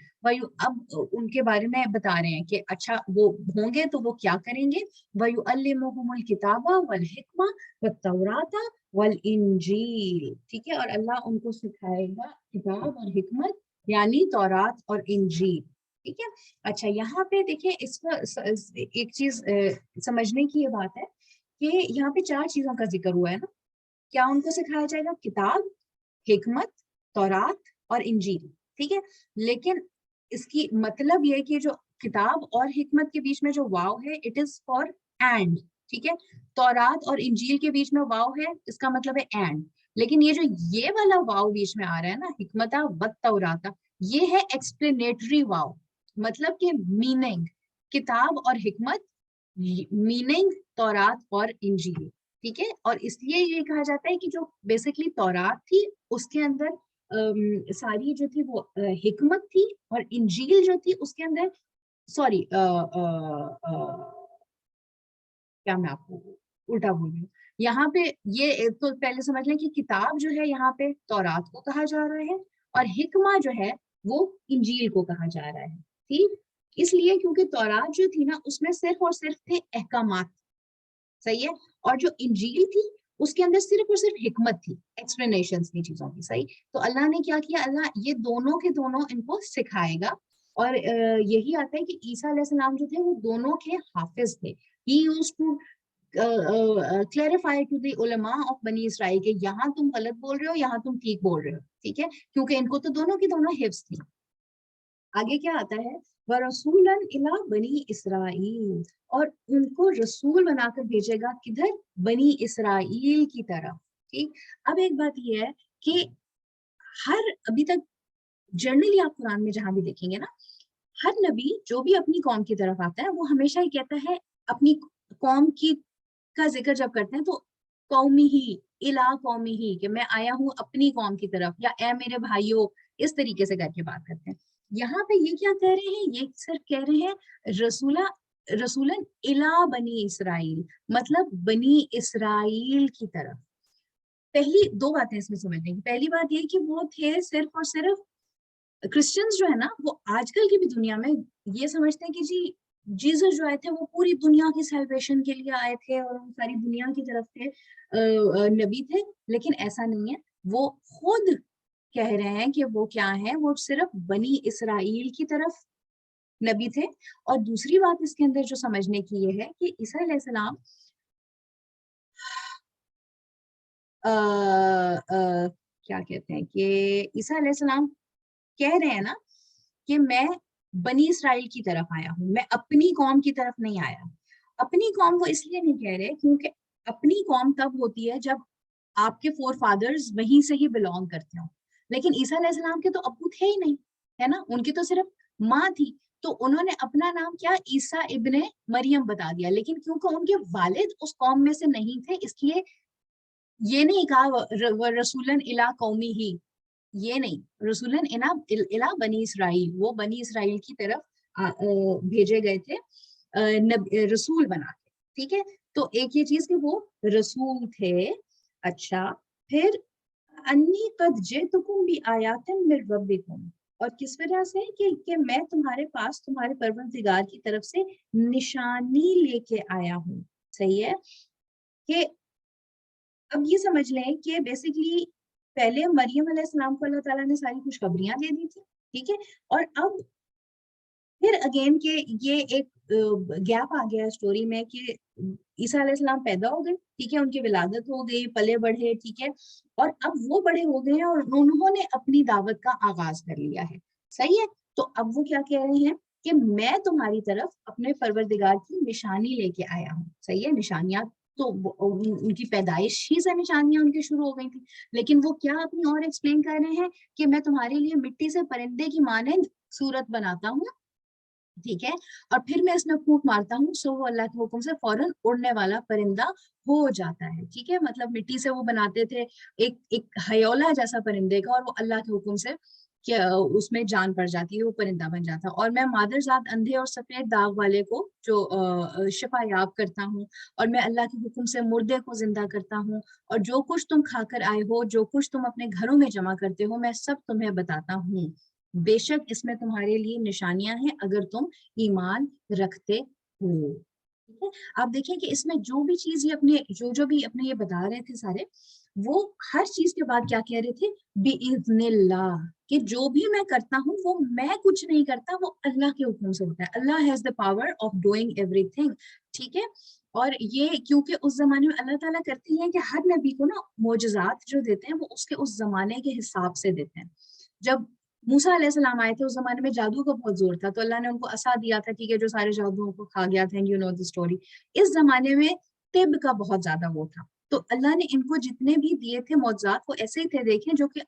اب ان کے بارے میں بتا رہے ہیں کہ اچھا وہ ہوں گے تو وہ کیا کریں گے. وَيُعَلِّمُهُمُ الْكِتَابَ وَالْحِكْمَةَ وَالتَّوْرَاةَ وَالْإِنْجِيلَ. ٹھیک ہے. اور اللہ ان کو سکھائے گا کتاب اور حکمت، یعنی تورات اور انجیل. ٹھیک ہے. اچھا یہاں پہ دیکھیں اس پر ایک چیز سمجھنے کی یہ بات ہے کہ یہاں پہ 4 چیزوں کا ذکر ہوا ہے نا. کیا ان کو سکھایا جائے گا؟ کتاب، حکمت، تورات اور انجیل. ٹھیک ہے. لیکن اس کی مطلب یہ کہ جو کتاب اور حکمت کے بیچ میں جو واو ہے اٹ از فار اینڈ. ٹھیک ہے. تورات اور انجیل کے بیچ میں واو ہے، اس کا مطلب ہے اینڈ. لیکن یہ جو یہ والا واو بیچ میں آ رہا ہے نا، حکمتا وتوراتا، یہ ہے ایکسپلینیٹری واو. مطلب کہ میننگ کتاب اور حکمت، میننگ تورات اور انجیل. ٹھیک ہے. اور اس لیے یہ کہا جاتا ہے کہ جو بیسکلی تورات تھی اس کے اندر ساری جو تھی وہ حکمت تھی، اور انجیل جو تھی اس کے اندر سوری کیا میں آپ کو الٹا بول رہی ہوں. یہاں پہ یہ تو پہلے سمجھ لیں کہ کتاب جو ہے یہاں پہ تورات کو کہا جا رہا ہے، اور حکمہ جو ہے وہ انجیل کو کہا جا رہا ہے. ٹھیک. اس لیے کیونکہ تورات جو تھی نا اس میں صرف اور صرف تھے احکامات. صحیح ہے. اور جو انجیل تھی اس کے اندر صرف اور صرف حکمت تھی، ایکسپلینیشنز تھی چیزوں کی. صحیح. تو اللہ نے کیا کیا؟ اللہ یہ دونوں کے دونوں ان کو سکھائے گا. اور یہی آتا ہے کہ عیسیٰ علیہ السلام جو تھے وہ دونوں کے حافظ تھے. He used to clarify to the ulama of بنی اسرائیل کہ یہاں تم غلط بول رہے ہو، یہاں تم ٹھیک بول رہے ہو. ٹھیک ہے. کیونکہ ان کو تو دونوں کی دونوں حفظ تھی. آگے کیا آتا ہے؟ وَرَسُولًا إِلَىٰ بَنِي إِسْرَائِيلَ، اور ان کو رسول بنا کر بھیجے گا کدھر؟ بنی اسرائیل کی طرف. ٹھیک. اب ایک بات یہ ہے کہ ہر ابھی تک جنرلی آپ قرآن میں جہاں بھی دیکھیں گے نا، ہر نبی جو بھی اپنی قوم کی طرف آتا ہے وہ ہمیشہ ہی کہتا ہے اپنی قوم کی کا ذکر جب کرتے ہیں تو قومی ہی، الا قومی ہی، کہ میں آیا ہوں اپنی قوم کی طرف، یا اے میرے بھائیوں، اس طریقے سے کر کے بات کرتے ہیں. یہاں پہ یہ کیا کہہ رہے ہیں؟ یہ صرف کہہ رہے ہیں رسولن الا بنی اسرائیل، مطلب بنی اسرائیل کی طرف. پہلی 2 باتیں اس میں سمجھنے کی. پہلی بات یہ کہ وہ تھے صرف اور صرف کرسچنز جو ہے نا، وہ آج کل کی بھی دنیا میں یہ سمجھتے ہیں کہ جی جیزس جو آئے تھے وہ پوری دنیا کی سیلویشن کے لیے آئے تھے اور ساری دنیا کی طرف سے نبی تھے. لیکن ایسا نہیں ہے. وہ خود کہہ رہے ہیں کہ وہ کیا ہیں؟ وہ صرف بنی اسرائیل کی طرف نبی تھے. اور دوسری بات اس کے اندر جو سمجھنے کی یہ ہے کہ عیسیٰ علیہ السلام کیا کہتے ہیں کہ عیسیٰ علیہ السلام کہہ رہے ہیں نا کہ میں بنی اسرائیل کی طرف آیا ہوں، میں اپنی قوم کی طرف نہیں آیا. اپنی قوم وہ اس لیے نہیں کہہ رہے کیونکہ اپنی قوم تب ہوتی ہے جب آپ کے فور فادرز وہیں سے ہی بلونگ کرتے ہوں. لیکن عیسیٰ علیہ السلام کے تو ابو تھے ہی نہیں، ہے نا. ان کی تو صرف ماں تھی. تو انہوں نے اپنا نام کیا؟ عیسیٰ ابن مریم بتا دیا. لیکن کیونکہ ان کے والد اس قوم میں سے نہیں تھے اس لیے یہ نہیں کہا رسولن الا قومی ہی، یہ نہیں. رسولن الا بنی اسرائیل، وہ بنی اسرائیل کی طرف بھیجے گئے تھے رسول بنا کے. ٹھیک ہے. تو ایک یہ چیز کہ وہ رسول تھے. اچھا پھر انی قد جئتکم بآیات من ربکم، اور کس وجہ سے؟ کہ میں تمہارے پاس تمہارے پروردگار کی طرف سے نشانی لے کے آیا ہوں. صحیح ہے. کہ اب یہ سمجھ لیں کہ بیسیکلی پہلے مریم علیہ السلام کو اللہ تعالیٰ نے ساری خوشخبریاں دے دی تھی. ٹھیک ہے. اور اب پھر اگین کہ یہ ایک گیپ آ گیا اسٹوری میں کہ عیسیٰ علیہ السلام پیدا ہو گئے. ٹھیک ہے. ان کی ولادت ہو گئی، پلے بڑھے. ٹھیک ہے. اور اب وہ بڑے ہو گئے ہیں اور انہوں نے اپنی دعوت کا آغاز کر لیا ہے. صحیح ہے. تو اب وہ کیا کہہ رہے ہیں کہ میں تمہاری طرف اپنے پروردگار کی نشانی لے کے آیا ہوں. صحیح ہے, نشانیاں تو ان کی پیدائش ہی سے نشانیاں ان کی شروع ہو گئی تھی, لیکن وہ کیا اپنی اور ایکسپلین کر رہے ہیں کہ میں تمہارے لیے مٹی سے پرندے کی مانند صورت بناتا ہوں, ٹھیک ہے, اور پھر میں اس میں پھونک مارتا ہوں سو وہ اللہ کے حکم سے فوراً اڑنے والا پرندہ ہو جاتا ہے. ٹھیک ہے, مطلب مٹی سے وہ بناتے تھے ایک ہیولا جیسا پرندے کا, اور وہ اللہ کے حکم سے کہ اس میں جان پڑ جاتی ہے, وہ پرندہ بن جاتا ہے. اور میں مادر ذات اندھے اور سفید داغ والے کو جو شفا یاب کرتا ہوں, اور میں اللہ کے حکم سے مردے کو زندہ کرتا ہوں, اور جو کچھ تم کھا کر آئے ہو, جو کچھ تم اپنے گھروں میں جمع کرتے ہو, میں سب تمہیں بتاتا ہوں. بے شک اس میں تمہارے لیے نشانیاں ہیں اگر تم ایمان رکھتے ہو. ٹھیک ہے, آپ دیکھیں کہ اس میں جو بھی چیز یہ جو بھی اپنے یہ بتا رہے تھے سارے, وہ ہر چیز کے بعد کیا کہہ رہے تھے, بِإِذْنِ اللَّهِ, کہ جو بھی میں کرتا ہوں وہ میں کچھ نہیں کرتا, وہ اللہ کے حکم سے ہوتا ہے. Allah has the power of doing everything. ٹھیک ہے, اور یہ کیونکہ اس زمانے میں اللہ تعالیٰ کرتے ہیں کہ ہر نبی کو نا معجزات جو دیتے ہیں وہ اس کے اس زمانے کے حساب سے دیتے ہیں. جب موسیٰ علیہ السلام آئے تھے اس زمانے میں جادو کا بہت زور تھا, تو اللہ نے ان کو عصا دیا تھا, ٹھیک ہے, جو سارے جادوؤں کو کھا گیا تھا. You know the story. اس زمانے میں طب کا بہت زیادہ وہ تھا, تو اللہ نے ان کو جتنے بھی دیے تھے معجزات وہ ایسے ہی تھے, دیکھیں, جو کہ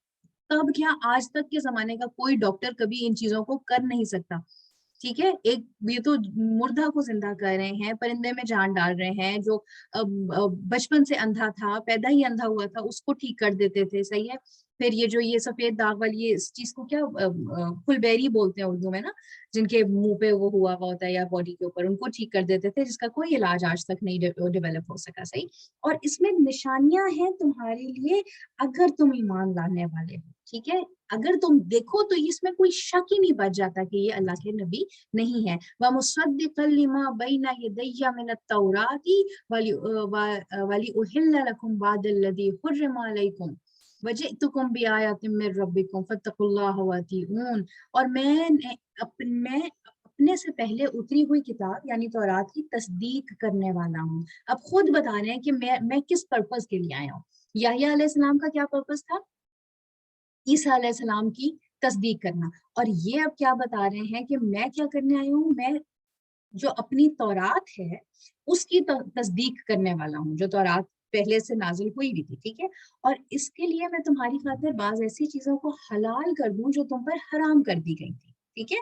تب کیا آج تک کے زمانے کا کوئی ڈاکٹر کبھی ان چیزوں کو کر نہیں سکتا. ٹھیک ہے, ایک یہ تو مردہ کو زندہ کر رہے ہیں, پرندے میں جان ڈال رہے ہیں, جو بچپن سے اندھا تھا, پیدا ہی اندھا ہوا تھا, اس کو ٹھیک کر دیتے تھے. صحیح ہے, پھر یہ جو یہ سفید داغ والی اس چیز کو کیا پھلبیری بولتے ہیں اردو میں نا, جن کے منہ پہ وہ ہوا ہوتا ہے یا باڈی کے اوپر, ان کو ٹھیک کر دیتے تھے, جس کا کوئی علاج آج تک نہیں ڈیولپ ہو سکا. صحیح, اور اس میں نشانیاں ہیں تمہارے لیے اگر تم ایمان لانے والے ہو. ٹھیک ہے, اگر تم دیکھو تو اس میں کوئی شک ہی نہیں بچ جاتا کہ یہ اللہ کے نبی نہیں ہے. وَمُصَدِّقًا لِمَا بَيْنَ يَدَيَّ مِنَ التَّوْرَاةِ وَلِأُحِلَّ لَكُمْ بَعْضَ الَّذِي حُرِّمَ عَلَيْكُمْ وَجِئْتُكُمْ بِآيَةٍ مِّن رَّبِّكُمْ فَاتَّقُوا اللَّهَ وَأَطِيعُونِ. اور میں اپنے سے پہلے اتری ہوئی کتاب یعنی تورات کی تصدیق کرنے والا ہوں. اب خود بتا رہے ہیں کہ میں کس پرپز کے لیے آیا ہوں. یحییٰ علیہ السلام کا کیا پرپز تھا؟ عیسیٰ علیہ السلام کی تصدیق کرنا. اور یہ اب کیا بتا رہے ہیں کہ میں کیا کرنے آئی ہوں, میں جو اپنی تورات ہے اس کی تصدیق کرنے والا ہوں, جو تورات پہلے سے نازل ہوئی بھی تھی. ٹھیک ہے, اور اس کے لیے میں تمہاری خاطر بعض ایسی چیزوں کو حلال کر دوں جو تم پر حرام کر دی گئی تھی. ٹھیک ہے,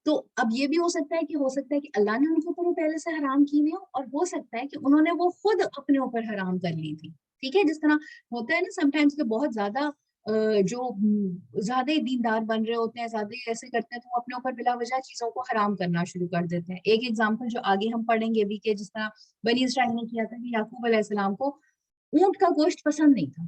تو اب یہ بھی ہو سکتا ہے کہ اللہ نے ان کے اوپر وہ پہلے سے حرام کی ہوئی ہو, اور ہو سکتا ہے کہ انہوں نے وہ خود اپنے اوپر حرام کر لی تھی. ٹھیک ہے, جس طرح ہوتا ہے نا سم ٹائمز کہ بہت زیادہ جو زیادہ ہی دیندار بن رہے ہوتے ہیں, زیادہ ہی ایسے کرتے ہیں, تو وہ اپنے اوپر بلا وجہ چیزوں کو حرام کرنا شروع کر دیتے ہیں. ایک ایگزامپل جو آگے ہم پڑھیں گے بھی, کہ جس طرح بنی اسرائیل نے کیا تھا کہ یعقوب علیہ السلام کو اونٹ کا گوشت پسند نہیں تھا.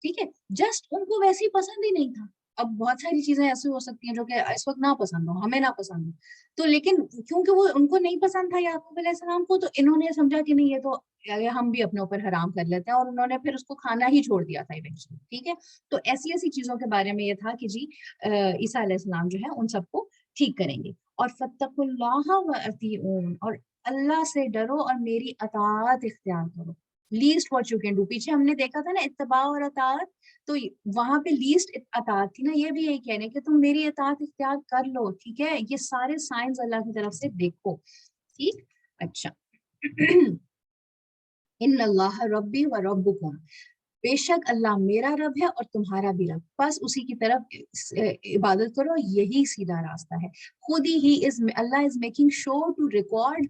ٹھیک ہے, جسٹ ان کو ویسے ہی پسند ہی نہیں تھا. اب بہت ساری چیزیں ایسی ہو سکتی ہیں جو کہ اس وقت نہ پسند ہو, ہمیں نہ پسند ہو, تو لیکن کیونکہ وہ ان کو نہیں پسند تھا یعقوب علیہ السلام کو, تو انہوں نے سمجھا کہ نہیں یہ تو ہم بھی اپنے اوپر حرام کر لیتے ہیں, اور انہوں نے پھر اس کو کھانا ہی چھوڑ دیا تھا ایونچولی. ٹھیک ہے, تو ایسی ایسی چیزوں کے بارے میں یہ تھا کہ جی عیسیٰ علیہ السلام جو ہے ان سب کو ٹھیک کریں گے. اور فَاتَّقُوا اللَّهَ وَأَطِيعُونِ, اور اللہ سے ڈرو اور میری اطاعت اختیار کرو. List what you can do, پیچھے ہم نے دیکھا تھا نا اتباع اور اطاعت, تو وہاں پہ لیسٹ اطاعت تھی نا, یہ بھی یہی کہہ رہے ہیں کہ تم میری اطاعت اختیار کر لو. ٹھیک ہے, یہ سارے سائنز اللہ کی طرف سے دیکھو. ٹھیک, اچھا. ان اللہ ربی و ربکم, بے شک اللہ میرا رب ہے اور تمہارا بھی رب, بس اسی کی طرف عبادت کرو, یہی سیدھا راستہ ہے. خود ہی Allah is making sure to record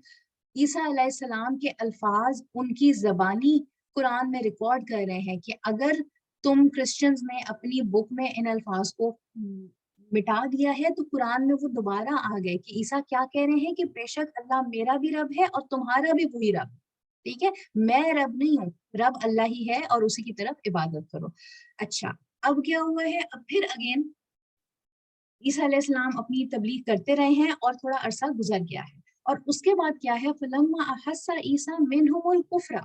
عیسیٰ علیہ السلام کے الفاظ, ان کی زبانی قرآن میں ریکارڈ کر رہے ہیں کہ اگر تم کرسچنز نے اپنی بک میں ان الفاظ کو مٹا دیا ہے تو قرآن میں وہ دوبارہ آ گئے کہ عیسیٰ کیا کہہ رہے ہیں کہ بے شک اللہ میرا بھی رب ہے اور تمہارا بھی وہی رب. ٹھیک ہے, میں رب نہیں ہوں, رب اللہ ہی ہے, اور اسی کی طرف عبادت کرو. اچھا, اب کیا ہوا ہے, اب پھر اگین عیسیٰ علیہ السلام اپنی تبلیغ کرتے رہے ہیں اور تھوڑا عرصہ گزر گیا ہے, اور اس کے بعد کیا ہے, فَلَمَّا أَحَسَّ عِيسَىٰ مِنْهُمُ الْكُفْرَ,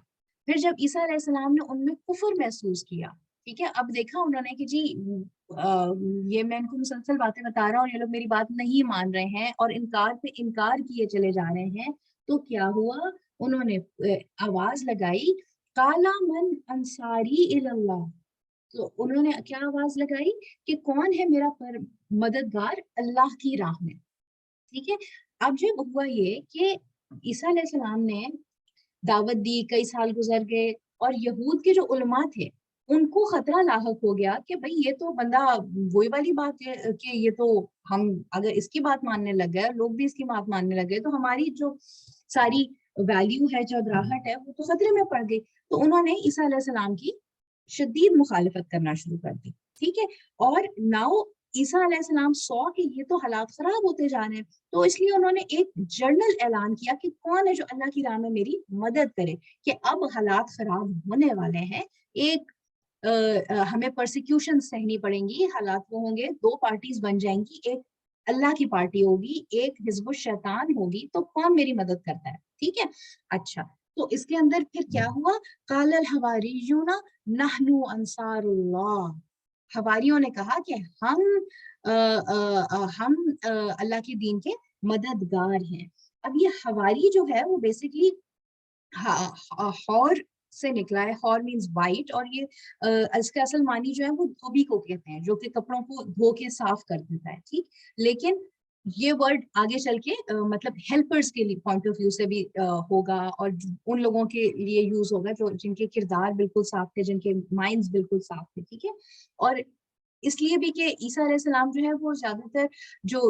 پھر جب عیسیٰ علیہ السلام نے ان میں کفر محسوس کیا. ٹھیک ہے, اب دیکھا انہوں نے کہ جی یہ میں ان کو مسلسل باتیں بتا رہا ہوں, یہ لوگ میری بات نہیں مان رہے ہیں اور انکار پہ انکار کیے چلے جا رہے ہیں, تو کیا ہوا, انہوں نے آواز لگائی, قَالَ مَنْ أَنصَارِي إِلَى اللَّهِ, تو انہوں نے کیا آواز لگائی کہ کون ہے میرا مددگار اللہ کی راہ میں. ٹھیک ہے. اب جب ہوا یہ کہ عیسیٰ علیہ السلام نے دعوت دی, کئی سال گزر گئے, اور یہود کے جو علماء تھے ان کو خطرہ لاحق ہو گیا کہ بھئی یہ تو بندہ وہی والی بات ہے کہ یہ تو ہم اگر اس کی بات ماننے لگ گئے, لوگ بھی اس کی بات ماننے لگ گئے, تو ہماری جو ساری ویلیو ہے, چودراہٹ ہے, وہ تو خطرے میں پڑ گئی. تو انہوں نے عیسیٰ علیہ السلام کی شدید مخالفت کرنا شروع کر دی. ٹھیک ہے, اور ناؤ عیسیٰ علیہ السلام سو کہ یہ تو حالات خراب ہوتے جا رہے ہیں, تو اس لیے انہوں نے ایک جرنل اعلان کیا کہ کون ہے جو اللہ کی راہ میں میری مدد کرے, کہ اب حالات خراب ہونے والے ہیں, ایک ہمیں پرسیکیوشن سہنی پڑیں گی, حالات وہ ہوں گے, دو پارٹیز بن جائیں گی, ایک اللہ کی پارٹی ہوگی, ایک حزب الشیطان ہوگی, تو کون میری مدد کرتا ہے. ٹھیک ہے, اچھا تو اس کے اندر پھر کیا ہوا, قال الحواریون نحن انصار اللہ, حواریوں نے کہا کہ ہم اللہ کے دین کے مددگار ہیں. اب یہ حواری جو ہے وہ بیسکلی حور سے نکلا ہے, حور مینز وائٹ, اور یہ اس کا اصل معنی جو ہے وہ دھوبی کو کہتے ہیں, جو کہ کپڑوں کو دھو کے صاف کر دیتا ہے. ٹھیک, لیکن یہ ورڈ آگے چل کے مطلب ہیلپرز کے پوائنٹ آف ویو سے بھی ہوگا, اور ان لوگوں کے لیے یوز ہوگا جو جن کے کردار بالکل صاف تھے, جن کے مائنڈز بالکل صاف تھے. ٹھیک ہے, اور اس لیے بھی کہ عیسیٰ علیہ السلام جو ہے وہ زیادہ تر جو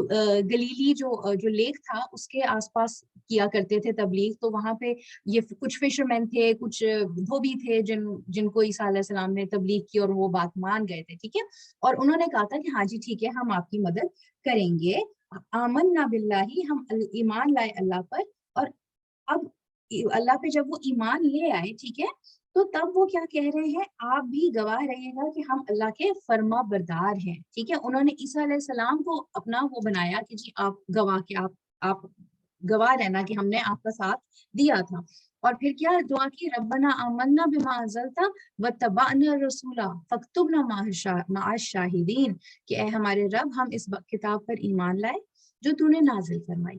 گلیلی جو لیک تھا اس کے آس پاس کیا کرتے تھے تبلیغ, تو وہاں پہ یہ کچھ فشرمین تھے, کچھ دھوبی تھے جن کو عیسیٰ علیہ السلام نے تبلیغ کی اور وہ بات مان گئے تھے. ٹھیک ہے, اور انہوں نے کہا تھا کہ ہاں جی ٹھیک ہے, ہم آپ کی مدد کریں گے, آمنا باللہ, ہم ایمان لائے اللہ پر. اور اب اللہ پہ جب وہ ایمان لے آئے, ٹھیک ہے, تو تب وہ کیا کہہ رہے ہیں, آپ بھی گواہ رہے گا کہ ہم اللہ کے فرما بردار ہیں. ٹھیک ہے, انہوں نے عیسیٰ علیہ السلام کو اپنا وہ بنایا کہ جی آپ گواہ, کہ آپ گواہ رہنا کہ ہم نے آپ کا ساتھ دیا تھا. اور پھر کیا دعا کی, ربنا آمنا بما انزلتا واتبعنا الرسول فاکتبنا مع الشاہدین, کہ اے ہمارے رب ہم اس کتاب پر ایمان لائے جو تو نے نازل فرمائی,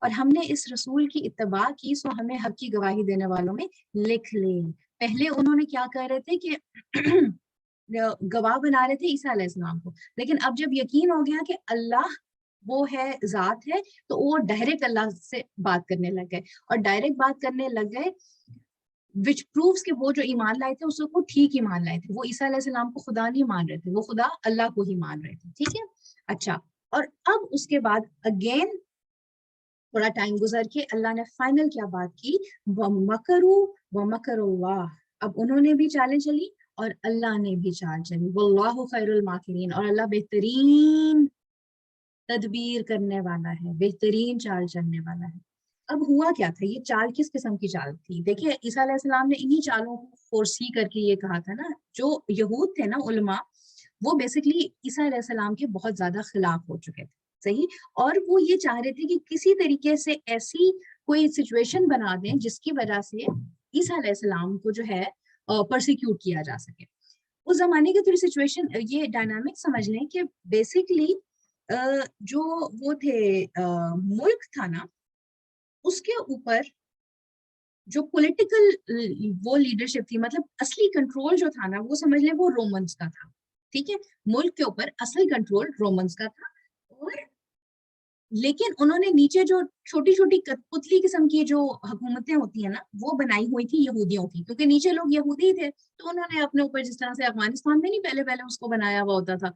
اور ہم نے اس رسول کی اتباع کی, سو ہمیں حق کی گواہی دینے والوں میں لکھ لے. پہلے انہوں نے کیا کہہ رہے تھے کہ گواہ بنا رہے تھے عیسیٰ علیہ السلام کو, لیکن اب جب یقین ہو گیا کہ اللہ وہ ہے, ذات ہے, تو وہ ڈائریکٹ اللہ سے بات کرنے لگ گئے, اور ڈائریکٹ بات کرنے لگ گئے, which proves کہ وہ جو ایمان لائے تھے اس کو ٹھیک ایمان لائے تھے, وہ عیسیٰ علیہ السلام کو خدا نہیں مان رہے تھے, وہ خدا اللہ کو ہی مان رہے تھے. ٹھیک ہے, اچھا, اور اب اس کے بعد اگین تھوڑا ٹائم گزر کے اللہ نے فائنل کیا بات کی, وَمَكَرُوا وَمَكَرَ اللَّهُ, اب انہوں نے بھی چالیں چلی اور اللہ نے بھی چال چلی, وَاللَّهُ خَيْرُ الْمَاكِرِينَ, اور اللہ بہترین تدبیر کرنے والا ہے, بہترین چال چلنے والا ہے. اب ہوا کیا تھا, یہ چال کس قسم کی چال تھی؟ دیکھیں عیسیٰ علیہ السلام نے انہی چالوں کو فورسی کر کے یہ کہا تھا نا, جو یہود تھے نا علماء, وہ بیسکلی عیسیٰ علیہ السلام کے بہت زیادہ خلاف ہو چکے تھے, صحیح, اور وہ یہ چاہ رہے تھے کہ کسی طریقے سے ایسی کوئی سچویشن بنا دیں جس کی وجہ سے عیسیٰ علیہ السلام کو جو ہے پرسیکیوٹ کیا جا سکے. اس زمانے کی تھوڑی سچویشن, یہ ڈائنامک سمجھ لیں کہ بیسکلی جو وہ تھے ملک تھا نا, اس کے اوپر جو پولیٹیکل وہ لیڈرشپ تھی, مطلب اصلی کنٹرول جو تھا نا, وہ سمجھ لیں وہ رومنز کا تھا. ٹھیک ہے, ملک کے اوپر اصل کنٹرول رومنز کا تھا, اور لیکن انہوں نے نیچے جو چھوٹی چھوٹی پتلی قسم کی جو حکومتیں ہوتی ہیں نا, وہ بنائی ہوئی تھی یہودیوں کی, کیونکہ نیچے لوگ یہودی تھے, تو انہوں نے اپنے اوپر جس طرح سے افغانستان میں نہیں پہلے اس کو بنایا ہوا ہوتا تھا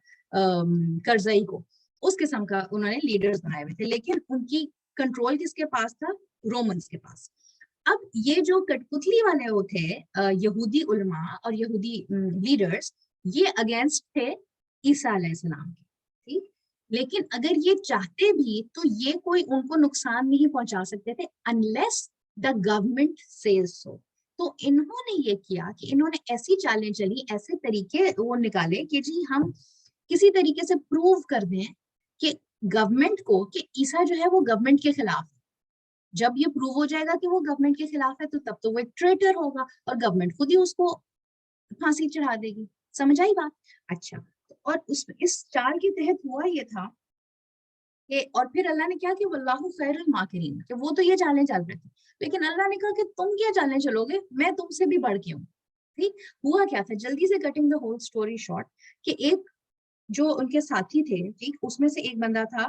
کرزئی کو, اس قسم کا انہوں نے لیڈرز بنائے ہوئے تھے, لیکن ان کی کنٹرول کس کے پاس تھا, رومنز کے پاس. اب یہ جو کٹپتلی والے وہ تھے یہودی علماء اور یہودی لیڈرز, یہ اگینسٹ تھے عیسیٰ علیہ السلام کے. ٹھیک, لیکن اگر یہ چاہتے بھی تو یہ کوئی ان کو نقصان نہیں پہنچا سکتے تھے unless the government says so. تو انہوں نے یہ کیا کہ انہوں نے ایسی چالیں چلی, ایسے طریقے وہ نکالے کہ جی ہم کسی طریقے سے پروو کر دیں کہ گورنمنٹ کو کہ عیسیٰ جو ہے وہ گورنمنٹ کے خلاف ہے. جب یہ پروو ہو جائے گا کہ وہ گورنمنٹ کے خلاف ہے تو تب تو وہ ایک ٹریٹر ہوگا, اور گورنمنٹ خود ہی اس کو پھانسی چڑھا دے گی. سمجھ آئی بات؟ اچھا, اور اس چال کے تحت ہوا یہ تھا کہ, اور پھر اللہ نے کیا کہ واللہ خیر الماکرین, کہ وہ تو یہ چالیں چل رہے تھے, لیکن اللہ نے کہا کہ تم کیا چالیں چلو گے, میں تم سے بھی بڑھ کے ہوں. ٹھیک, ہوا کیا تھا, جلدی سے cutting the whole story short, کہ ایک جو ان کے ساتھی تھے, ٹھیک, اس میں سے ایک بندہ تھا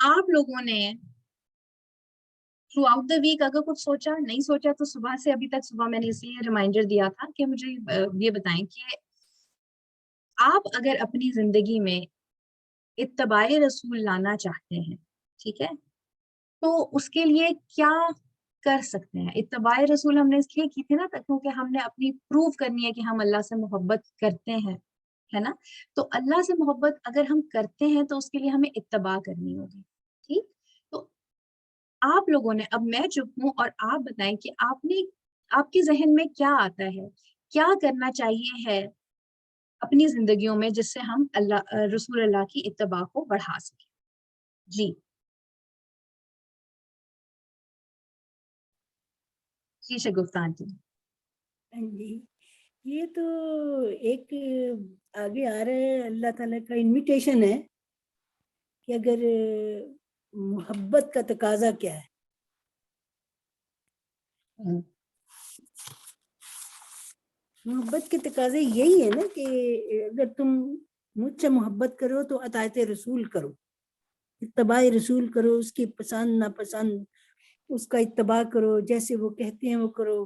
آپ لوگوں نے تھرو آؤٹ دا ویک اگر کچھ سوچا نہیں سوچا تو صبح سے ابھی تک، صبح میں نے اس لیے ریمائنڈر دیا تھا کہ مجھے یہ بتائیں کہ آپ اگر اپنی زندگی میں اتباع رسول لانا چاہتے ہیں، ٹھیک ہے، تو اس کے لیے کیا کر سکتے ہیں؟ اتباع رسول ہم نے اس لیے کی تھی نا کیونکہ ہم نے اپنی پروف کرنی ہے کہ ہم اللہ سے محبت کرتے ہیں، ہے نا؟ تو اللہ سے محبت اگر ہم کرتے ہیں تو اس کے لیے ہمیں اتباع کرنی ہوگی، ٹھیک؟ تو آپ لوگوں نے، اب میں چپ ہوں اور آپ بتائیں کہ آپ کے ذہن میں کیا آتا ہے، کیا کرنا چاہیے ہے اپنی زندگیوں میں جس سے ہم رسول اللہ کی اتباع کو بڑھا سکیں؟ جی شگفتہ آنٹی۔ ہاں جی، یہ تو ایک آگے آ رہا ہے، اللہ تعالیٰ کا انویٹیشن ہے کہ اگر محبت کا تقاضا کیا ہے، محبت کے تقاضے یہی ہے نا کہ اگر تم مجھ سے محبت کرو تو اطاعت رسول کرو، اتباع رسول کرو، اس کی پسند ناپسند اس کا اتباع کرو، جیسے وہ کہتے ہیں وہ کرو،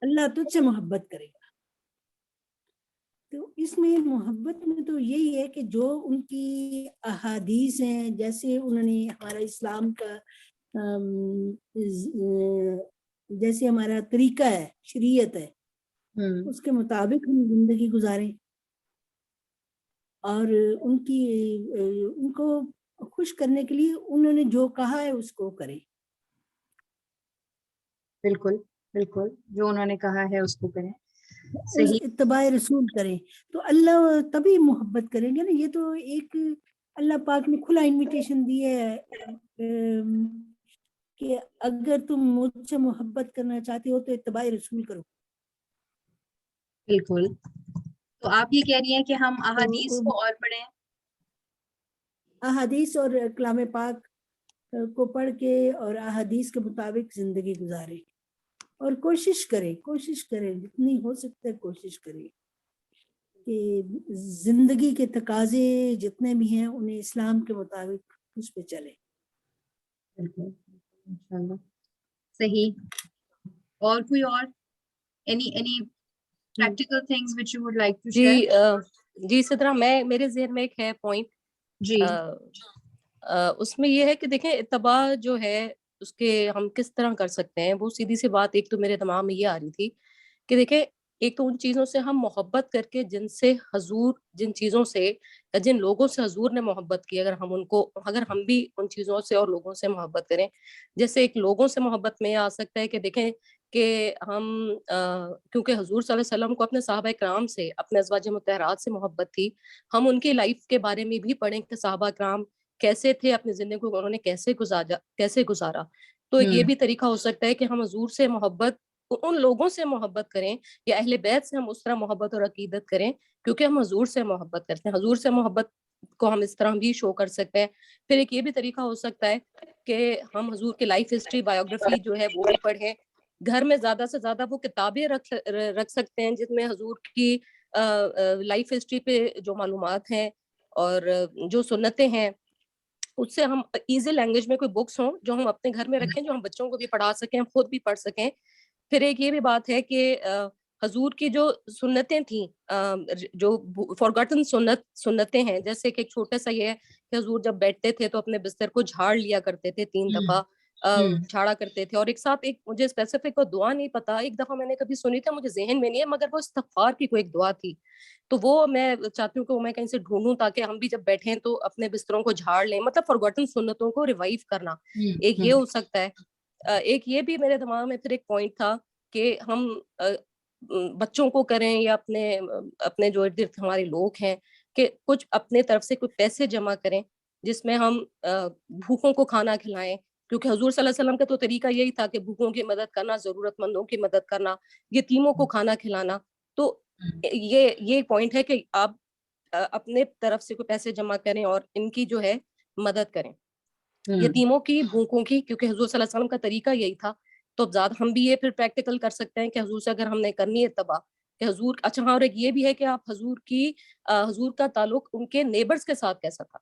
اللہ تجھ سے محبت کرے گا۔ تو اس میں محبت میں تو یہی ہے کہ جو ان کی احادیث ہیں، جیسے انہوں نے ہمارا اسلام کا جیسے ہمارا طریقہ ہے، شریعت ہے، اس کے مطابق ہم زندگی گزاریں اور ان کو خوش کرنے کے لیے انہوں نے جو کہا ہے اس کو کریں۔ بالکل بالکل، جو انہوں نے کہا ہے اس کو کریں، صحیح، اتباع رسول کریں تو اللہ تبھی محبت کریں گے نا۔ یہ تو ایک اللہ پاک نے کھلا انویٹیشن دی ہے کہ اگر تم مجھ سے محبت کرنا چاہتے ہو تو اتباع رسول کرو۔ بالکل، تو آپ یہ کہہ رہی ہیں کہ ہم احادیث کو اور پڑھیں، احادیث اور کلام پاک کو پڑھ کے اور احادیث کے مطابق زندگی گزارے اور کوشش کریں جتنی ہو سکتا ہے کوشش کریں کہ زندگی کے تقاضے جتنے بھی ہیں انہیں اسلام کے مطابق اس پہ چلے۔ بالکل انشاءاللہ، صحیح۔ اور کوئی اور any practical things which you would like to share؟ جی سترہ، میرے ذہن میں ایک ہے پوائنٹ، جی اس میں یہ ہے کہ دیکھیں اتباع جو ہے اس کے ہم کس طرح کر سکتے ہیں۔ وہ سیدھی سی بات ایک تو میرے دماغ میں یہ آ رہی تھی کہ دیکھیں ایک تو ان چیزوں سے ہم محبت کر کے جن چیزوں سے یا جن لوگوں سے حضور نے محبت کی، اگر ہم بھی ان چیزوں سے اور لوگوں سے محبت کریں، جیسے ایک لوگوں سے محبت میں آ سکتا ہے کہ دیکھیں کہ ہم کیونکہ حضور صلی اللہ علیہ وسلم کو اپنے صحابہ کرام سے، اپنے ازواج مطہرات سے محبت تھی، ہم ان کی لائف کے بارے میں بھی پڑھیں کہ صحابہ کرام کیسے تھے، اپنی زندگی کو انہوں نے کیسے گزارا۔ تو یہ بھی طریقہ ہو سکتا ہے کہ ہم حضور سے محبت، ان لوگوں سے محبت کریں یا اہل بیت سے ہم اس طرح محبت اور عقیدت کریں کیونکہ ہم حضور سے محبت کرتے ہیں۔ حضور سے محبت کو ہم اس طرح بھی شو کر سکتے ہیں۔ پھر ایک یہ بھی طریقہ ہو سکتا ہے کہ ہم حضور کی لائف ہسٹری، بایوگرافی جو ہے وہ بھی پڑھیں۔ گھر میں زیادہ سے زیادہ وہ کتابیں رکھ سکتے ہیں جس میں حضور کی لائف ہسٹری پہ جو معلومات ہیں اور جو سنتیں ہیں اس سے ہم ایزی لینگویج میں کوئی بکس ہوں جو ہم اپنے گھر میں رکھیں، جو ہم بچوں کو بھی پڑھا سکیں، خود بھی پڑھ سکیں۔ پھر ایک یہ بھی بات ہے کہ حضور کی جو سنتیں تھیں، جو فارگٹن سنتیں ہیں، جیسے کہ ایک چھوٹا سا یہ ہے کہ حضور جب بیٹھتے تھے تو اپنے بستر کو جھاڑ لیا کرتے تھے، 3 دفعہ جھاڑا کرتے تھے، اور ایک ساتھ ایک مجھے اسپیسیفک کو دعا نہیں پتا، ایک دفعہ میں نے کبھی سنی تھی، مجھے ذہن میں نہیں ہے، مگر وہ استغفار کی کوئی ایک دعا تھی، تو وہ میں چاہتی ہوں کہ وہ میں کہیں سے ڈھونڈوں تاکہ ہم بھی جب بیٹھیں تو اپنے بستروں کو جھاڑ لیں، مطلب فارگٹن سنتوں کو ریوائیو کرنا، ایک یہ ہو سکتا ہے۔ ایک یہ بھی میرے دماغ میں پھر ایک پوائنٹ تھا کہ ہم بچوں کو کریں یا اپنے جو ارد گرد ہمارے لوگ ہیں کہ کچھ اپنے طرف سے کچھ پیسے جمع کریں جس میں ہم بھوکوں کو کھانا کھلائیں، کیونکہ حضور صلی اللہ علیہ وسلم کا تو طریقہ یہی تھا کہ بھوکوں کی مدد کرنا، ضرورت مندوں کی مدد کرنا، یتیموں کو کھانا کھلانا۔ تو یہ پوائنٹ ہے کہ آپ اپنے طرف سے کوئی پیسے جمع کریں اور ان کی جو ہے مدد کریں، یتیموں کی، بھوکوں کی، کیونکہ حضور صلی اللہ علیہ وسلم کا طریقہ یہی تھا۔ تو زیادہ ہم بھی یہ پھر پریکٹیکل کر سکتے ہیں کہ حضور سے اگر ہم نے کرنی ہے اتباع کہ حضور، اچھا ہاں، اور ایک یہ بھی ہے کہ آپ حضور کا تعلق ان کے نیبرز کے ساتھ کیسا تھا،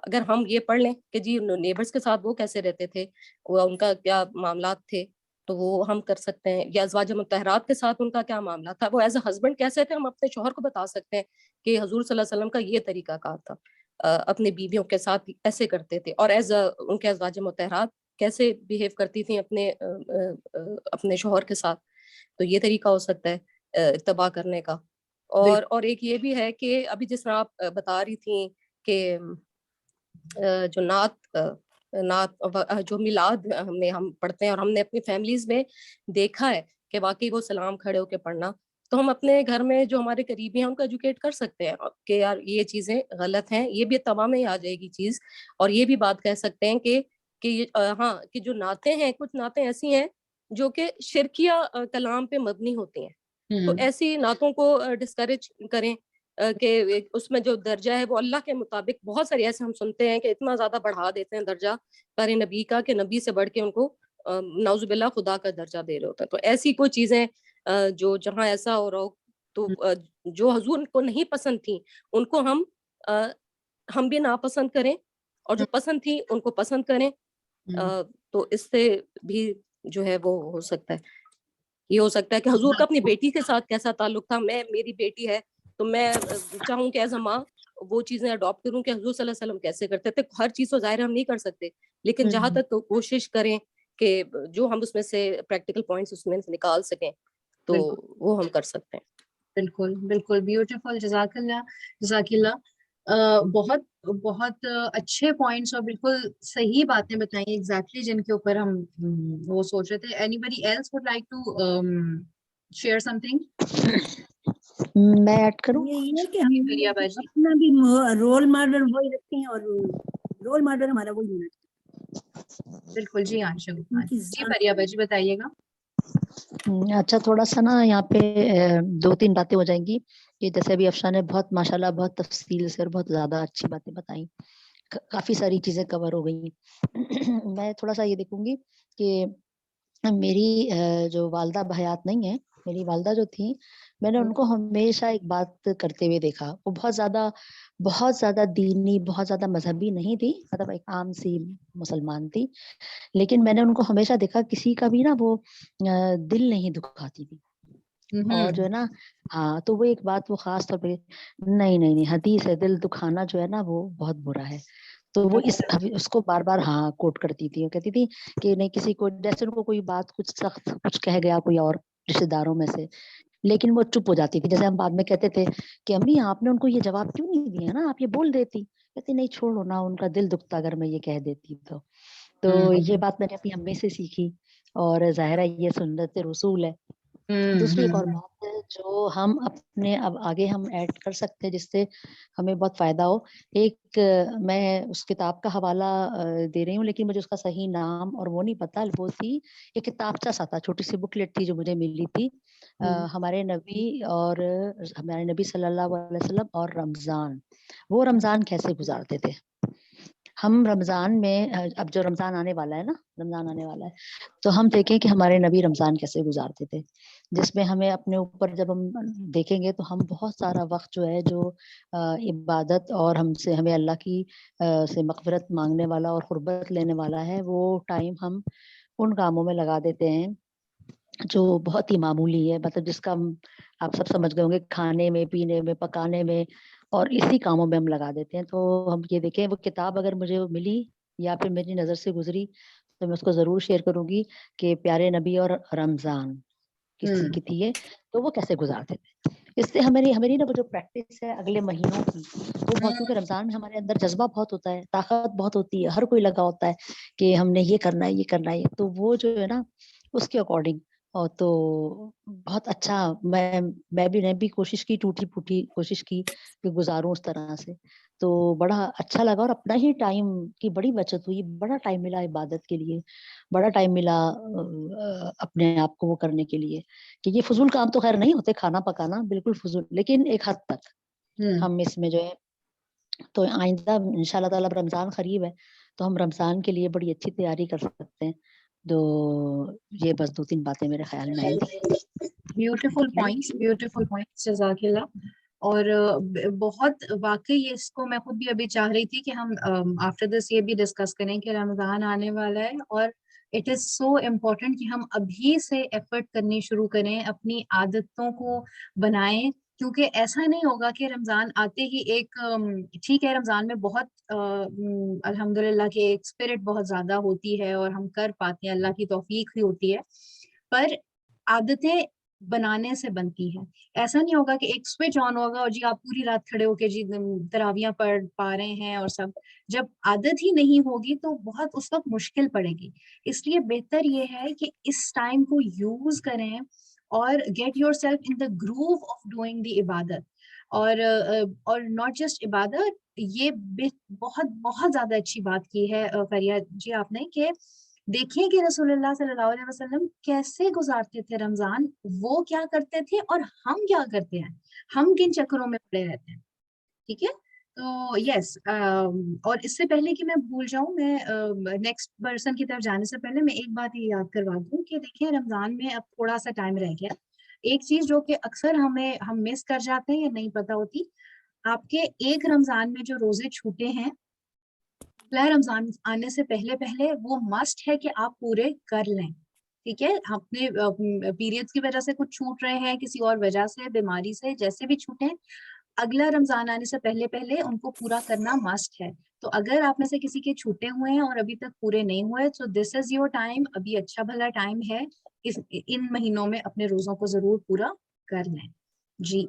اگر ہم یہ پڑھ لیں کہ جی نیبرز کے ساتھ وہ کیسے رہتے تھے, وہ ان کا کیا معاملات تھے, تو وہ ہم کر سکتے ہیں. یا ازواج مطہرات کے ساتھ ان کا کیا معاملہ تھا, وہ ایز اے ہسبینڈ کیسے تھے, ہم اپنے شوہر کو بتا سکتے ہیں کہ حضور صلی اللہ علیہ وسلم کا یہ طریقہ کار تھا, اپنے بیویوں کے ساتھ ایسے کرتے تھے. اور ایز ان کے ازواج مطہرات کیسے بیہیو کرتی تھیں اپنے شوہر کے ساتھ. تو یہ طریقہ ہو سکتا ہے اتباع کرنے کا. اور ایک یہ بھی ہے کہ ابھی جس طرح آپ بتا رہی تھیں کہ جو نعت جو میلاد میں ہم پڑھتے ہیں, اور ہم نے اپنی فیملیز میں دیکھا ہے کہ واقعی وہ سلام کھڑے ہو کے پڑھنا, تو ہم اپنے گھر میں جو ہمارے قریبی ہیں ان کو ایجوکیٹ کر سکتے ہیں کہ یار یہ چیزیں غلط ہیں. یہ بھی اتباع میں ہی آ جائے گی چیز. اور یہ بھی بات کہہ سکتے ہیں کہ ہاں کہ جو نعتیں ہیں, کچھ نعتیں ایسی ہیں جو کہ شرکیہ کلام پہ مبنی ہوتی ہیں, تو ایسی نعتوں کو ڈسکریج کریں کہ اس میں جو درجہ ہے وہ اللہ کے مطابق. بہت سارے ایسے ہم سنتے ہیں کہ اتنا زیادہ بڑھا دیتے ہیں درجہ پیارے نبی کا کہ نبی سے بڑھ کے ان کو نعوذ باللہ خدا کا درجہ دے رہے ہوتے ہیں. تو ایسی کوئی چیزیں جو جہاں ایسا ہو رہا ہو, تو جو حضور کو نہیں پسند تھیں ان کو ہم بھی ناپسند کریں, اور جو پسند تھی ان کو پسند کریں. تو اس سے بھی جو ہے وہ ہو سکتا ہے. یہ ہو سکتا ہے کہ حضور کا اپنی بیٹی کے ساتھ کیسا تعلق تھا. میری بیٹی ہے تو میں چاہوں کہ ایز اے ماں وہ چیزیں اڈاپٹ کروں کہ حضور صلی اللہ علیہ وسلم کیسے کرتے تھے. ہر چیز تو ظاہر ہم نہیں کر سکتے, لیکن جہاں تک کوشش کریں کہ جو ہم اس میں سے پریکٹیکل پوائنٹس اس میں سے نکال سکیں تو وہ ہم کر سکتے ہیں. بالکل بالکل بیوٹیفل. جزاک اللہ, جزاک اللہ. بہت بہت اچھے پوائنٹس اور بالکل صحیح باتیں بتائیں ایگزیکٹلی جن کے اوپر ہم وہ سوچ رہے تھے. Anybody else would like to share something? میں ایڈ کروں؟ یہ ہے کہ ہم پریا باجی. اپنا بھی رول ماڈل وہی رکھتے ہیں, اور رول ماڈل ہمارا وہی ہونا چاہیے. بالکل جی ہاں شروع. کیونکہ جی پریا باجی بتائیے گا. اچھا, تھوڑا سا نا یہاں پہ 2-3 باتیں ہو جائیں گی کہ جیسے ابھی افشاں نے بہت ماشاءاللہ بہت تفصیل سے اور بہت زیادہ اچھی باتیں بتائیں, کافی ساری چیزیں کور ہو گئی. میں تھوڑا سا یہ دیکھوں گی کہ میری جو والدہ بحیات نہیں ہے, میری والدہ جو تھی, میں نے ان کو ہمیشہ ایک بات کرتے ہوئے دیکھا. وہ بہت زیادہ دینی, بہت زیادہ مذہبی نہیں تھی, مطلب ایک عام سی مسلمان تھی, لیکن میں نے ان کو ہمیشہ دیکھا کسی کا بھی نا وہ دل نہیں دکھاتی تھی. اور جو ہے نا ہاں, تو وہ ایک بات وہ خاص طور پہ نہیں حدیث ہے, دل دکھانا جو ہے نا وہ بہت برا ہے. تو وہ اس کو بار بار ہاں کوٹ کرتی تھی, کہتی تھی کہ نہیں کسی کو, جیسے ان کو کوئی بات کچھ سخت کچھ کہہ گیا کوئی اور رشتے داروں میں سے, لیکن وہ چپ ہو جاتی تھی. جیسے ہم بعد میں کہتے تھے کہ امی آپ نے ان کو یہ جواب کیوں نہیں دیا نا, آپ یہ بول دیتی. کہتی نہیں چھوڑو نا, ان کا دل دکھتا اگر میں یہ کہہ دیتی تو یہ بات میں نے اپنی امی سے سیکھی, اور ظاہر ہے یہ سنت رسول ہے. دوسری ایک اور بات جو ہم اپنے اب آگے ہم ایڈ کر سکتے ہیں جس سے ہمیں بہت فائدہ ہو. ایک میں اس کتاب کا حوالہ دے رہی ہوں, لیکن مجھے اس کا صحیح نام اور وہ نہیں پتا. وہ تھی ایک کتابچہ سا تھا, چھوٹی سی بکلیٹ تھی جو مجھے ملی تھی. ہمارے نبی صلی اللہ علیہ وسلم اور رمضان, وہ رمضان کیسے گزارتے تھے. ہم رمضان میں, اب جو رمضان آنے والا ہے نا, رمضان آنے والا ہے, تو ہم دیکھیں کہ ہمارے نبی رمضان کیسے گزارتے تھے, جس میں ہمیں اپنے اوپر جب ہم دیکھیں گے تو ہم بہت سارا وقت جو ہے جو عبادت اور ہمیں اللہ کی سے مغفرت مانگنے والا اور قربت لینے والا ہے, وہ ٹائم ہم ان کاموں میں لگا دیتے ہیں جو بہت ہی معمولی ہے. مطلب جس کا آپ سب سمجھ گئے ہوں گے, کھانے میں, پینے میں, پکانے میں, اور اسی کاموں میں ہم لگا دیتے ہیں. تو ہم یہ دیکھیں, وہ کتاب اگر مجھے ملی یا پھر میری نظر سے گزری تو میں اس کو ضرور شیئر کروں گی کہ پیارے نبی اور رمضان کسی کی تھی ہے تو وہ کیسے گزارتے تھے. اس سے ہماری نا وہ جو پریکٹس ہے اگلے مہینوں کی, وہ بہت, کیونکہ رمضان میں ہمارے اندر جذبہ بہت ہوتا ہے, طاقت بہت ہوتی ہے, ہر کوئی لگا ہوتا ہے کہ ہم نے یہ کرنا ہے, یہ کرنا ہے. تو وہ جو ہے نا اس کے اکارڈنگ, اور تو بہت اچھا, میں بھی کوشش کی, ٹوٹی پھوٹی کوشش کی کہ گزاروں اس طرح سے. تو بڑا اچھا لگا, اور اپنا ہی ٹائم کی بڑی بچت ہوئی, بڑا ٹائم ملا عبادت کے لیے, بڑا ٹائم ملا اپنے آپ کو وہ کرنے کے لیے. کہ یہ فضول کام تو خیر نہیں ہوتے, کھانا پکانا بالکل فضول, لیکن ایک حد تک ہم اس میں جو ہے. تو آئندہ انشاءاللہ تعالی رمضان قریب ہے, تو ہم رمضان کے لیے بڑی اچھی تیاری کر سکتے ہیں. تو یہ بس 2-3 باتیں میرے خیال میں آئی تھی. بیوٹیفل پوائنٹس, جزاک اللہ. اور بہت واقعی اس کو میں خود بھی ابھی چاہ رہی تھی کہ ہم آفٹر دس یہ بھی ڈسکس کریں کہ رمضان آنے والا ہے اور اٹ از سو امپورٹنٹ کہ ہم ابھی سے ایفرٹ کرنی شروع کریں, اپنی عادتوں کو بنائیں, کیونکہ ایسا نہیں ہوگا کہ رمضان آتے ہی ایک ٹھیک ہے رمضان میں بہت الحمدللہ کہ ایک اسپرٹ بہت زیادہ ہوتی ہے اور ہم کر پاتے ہیں, اللہ کی توفیق ہی ہوتی ہے, پر عادتیں بنانے سے بنتی ہیں. ایسا نہیں ہوگا کہ ایک سوئچ آن ہوگا اور جی آپ پوری رات کھڑے ہو کے جی تراویاں پڑھ پا رہے ہیں اور سب. جب عادت ہی نہیں ہوگی تو بہت اس وقت مشکل پڑے گی. اس لیے بہتر یہ ہے کہ اس ٹائم کو یوز کریں اور get yourself in the groove of doing the عبادت. اور ناٹ جسٹ عبادت, یہ بہت بہت زیادہ اچھی بات کی ہے فریہ جی آپ نے, کہ دیکھیں کہ رسول اللہ صلی اللہ علیہ وسلم کیسے گزارتے تھے رمضان, وہ کیا کرتے تھے اور ہم کیا کرتے ہیں, ہم کن چکروں میں پڑے رہتے ہیں. ٹھیک ہے, تو یس, اور اس سے پہلے کہ میں بھول جاؤں, میں نیکسٹ پرسن کی طرف جانے سے پہلے میں ایک بات یہ یاد کروا دوں کہ دیکھیں رمضان میں اب تھوڑا سا ٹائم رہ گیا. ایک چیز جو کہ اکثر ہم مس کر جاتے ہیں یا نہیں پتا ہوتی, آپ کے ایک رمضان میں جو روزے چھوٹے ہیں رمضان آنے سے پہلے وہ مسٹ ہے کہ آپ پورے کر لیں. ٹھیک ہے, اپنے پیریڈز کی وجہ سے کچھ چھوٹ رہے ہیں, کسی اور وجہ سے, بیماری سے, جیسے بھی چھوٹے, اگلا رمضان آنے سے پہلے ان کو پورا کرنا مسٹ ہے. تو اگر آپ میں سے کسی کے چھوٹے ہوئے ہیں اور ابھی تک پورے نہیں ہوئے, تو دس از یور ٹائم, ابھی اچھا بھلا ٹائم ہے, ان مہینوں میں اپنے روزوں کو ضرور پورا کر لیں. جی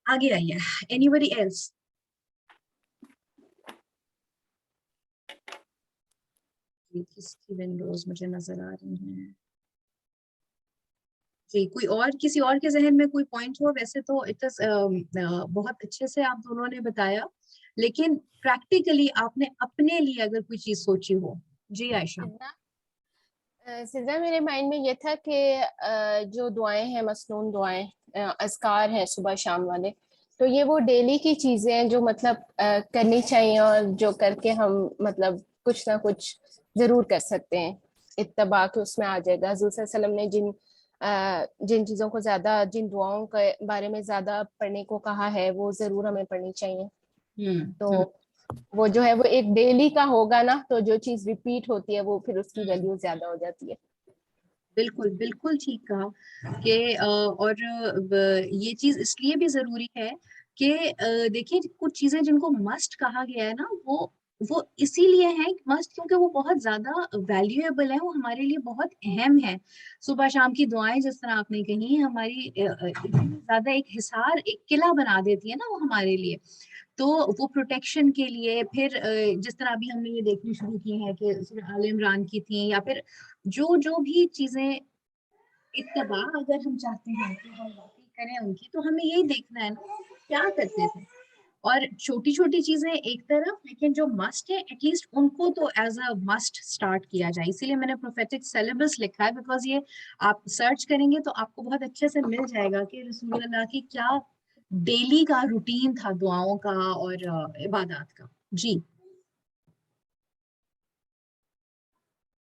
آگے آئیے, اینی بڈی ایلس. کس کی ونڈوز مجھے نظر آ رہی ہیں جی, کوئی اور کسی اور کے ذہن میں کوئی پوائنٹ ہو. ویسے تو اٹ از بہت اچھے سے آپ دونوں نے بتایا, لیکن پریکٹیکلی آپ نے اپنے لیے اگر کوئی چیز سوچی ہو. جی عائشہ. سزا میرے مائنڈ میں یہ تھا کہ جو دعائیں ہیں, مسنون دعائیں, اذکار ہیں صبح شام والے, تو یہ وہ ڈیلی کی چیزیں ہیں جو مطلب کرنی چاہیے اور جو کر کے ہم مطلب کچھ نہ کچھ ضرور کر سکتے ہیں. اتباع کے اس میں آ جائے گا. حضور صلی اللہ علیہ وسلم نے جن چیزوں کو زیادہ, جن دعاؤں کے بارے میں زیادہ پڑھنے کو کہا ہے وہ ضرور ہمیں پڑھنی چاہیے. تو وہ جو ہے وہ ایک ڈیلی کا ہوگا نا, تو جو چیز ریپیٹ ہوتی ہے وہ پھر اس کی ویلیو زیادہ ہو جاتی ہے. بالکل بالکل ٹھیک کہا کہ اور یہ چیز اس لیے بھی ضروری ہے کہ دیکھیں کچھ چیزیں جن کو مسٹ کہا گیا ہے نا, وہ اسی لیے ہے مسٹ کیونکہ وہ بہت زیادہ ویلیویبل ہے, وہ ہمارے لیے بہت اہم ہے. صبح شام کی دعائیں جس طرح آپ نے کہی ہماری زیادہ ایک حصار, ایک قلعہ بنا دیتی ہے نا وہ ہمارے لیے. تو وہ پروٹیکشن کے لیے, پھر جس طرح ابھی ہم نے یہ دیکھنی شروع کی ہے کہ آل عمران کی تھیں, یا پھر جو بھی چیزیں اتباع اگر ہم چاہتے ہیں کہ ہم واقعی کریں ان کی, تو ہمیں یہی دیکھنا ہے نا کیا کرتے تھے. اور چھوٹی چھوٹی چیزیں ایک طرف, لیکن جو مسٹ ہے ایٹ لیسٹ ان کو تو ایز اے مسٹ اسٹارٹ کیا جائے. اسی لیے میں نے پروفیٹک سیلیبس لکھا ہے, بیکاز یہ آپ سرچ کریں گے تو آپ کو بہت اچھے سے مل جائے گا کہ رسول اللہ کی کیا ڈیلی کا روٹین تھا دعاؤں کا اور عبادات کا. جی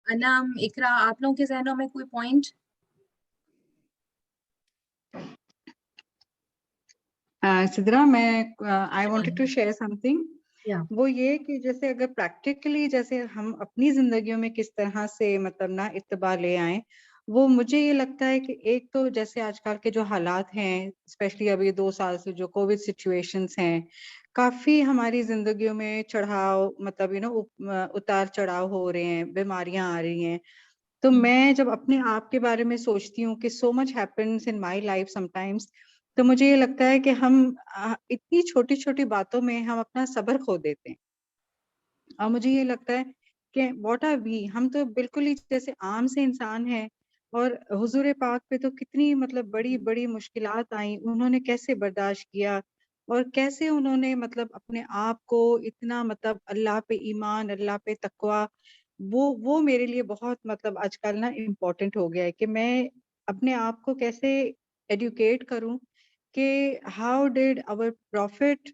انام, اقرا, آپ لوگوں کے ذہنوں میں کوئی پوائنٹ؟ سدرا, میں I wanted to share something. Yeah. وہ یہ کہ جیسے اگر پریکٹیکلی جیسے ہم اپنی زندگیوں میں کس طرح سے مطلب نا اتباع لے آئیں, وہ مجھے یہ لگتا ہے کہ ایک تو جیسے آج کل کے جو حالات ہیں, اسپیشلی ابھی 2 سال سے جو کووڈ سچویشنز ہیں, کافی ہماری زندگیوں میں چڑھاؤ مطلب اتار چڑھاؤ ہو رہے ہیں, بیماریاں آ رہی ہیں. تو میں جب اپنے آپ کے بارے میں سوچتی ہوں کہ so much happiness in my life sometimes, تو مجھے یہ لگتا ہے کہ ہم اتنی چھوٹی چھوٹی باتوں میں ہم اپنا صبر کھو دیتے ہیں. اور مجھے یہ لگتا ہے کہ واٹ آر وی, ہم تو بالکل ہی جیسے عام سے انسان ہیں, اور حضور پاک پہ تو کتنی مطلب بڑی بڑی مشکلات آئیں, انہوں نے کیسے برداشت کیا, اور کیسے انہوں نے مطلب اپنے آپ کو اتنا مطلب اللہ پہ ایمان, اللہ پہ تقوی, وہ میرے لیے بہت مطلب آج کل نا امپورٹنٹ ہو گیا ہے کہ میں اپنے آپ کو کیسے ایڈوکیٹ کروں کہ how did our prophet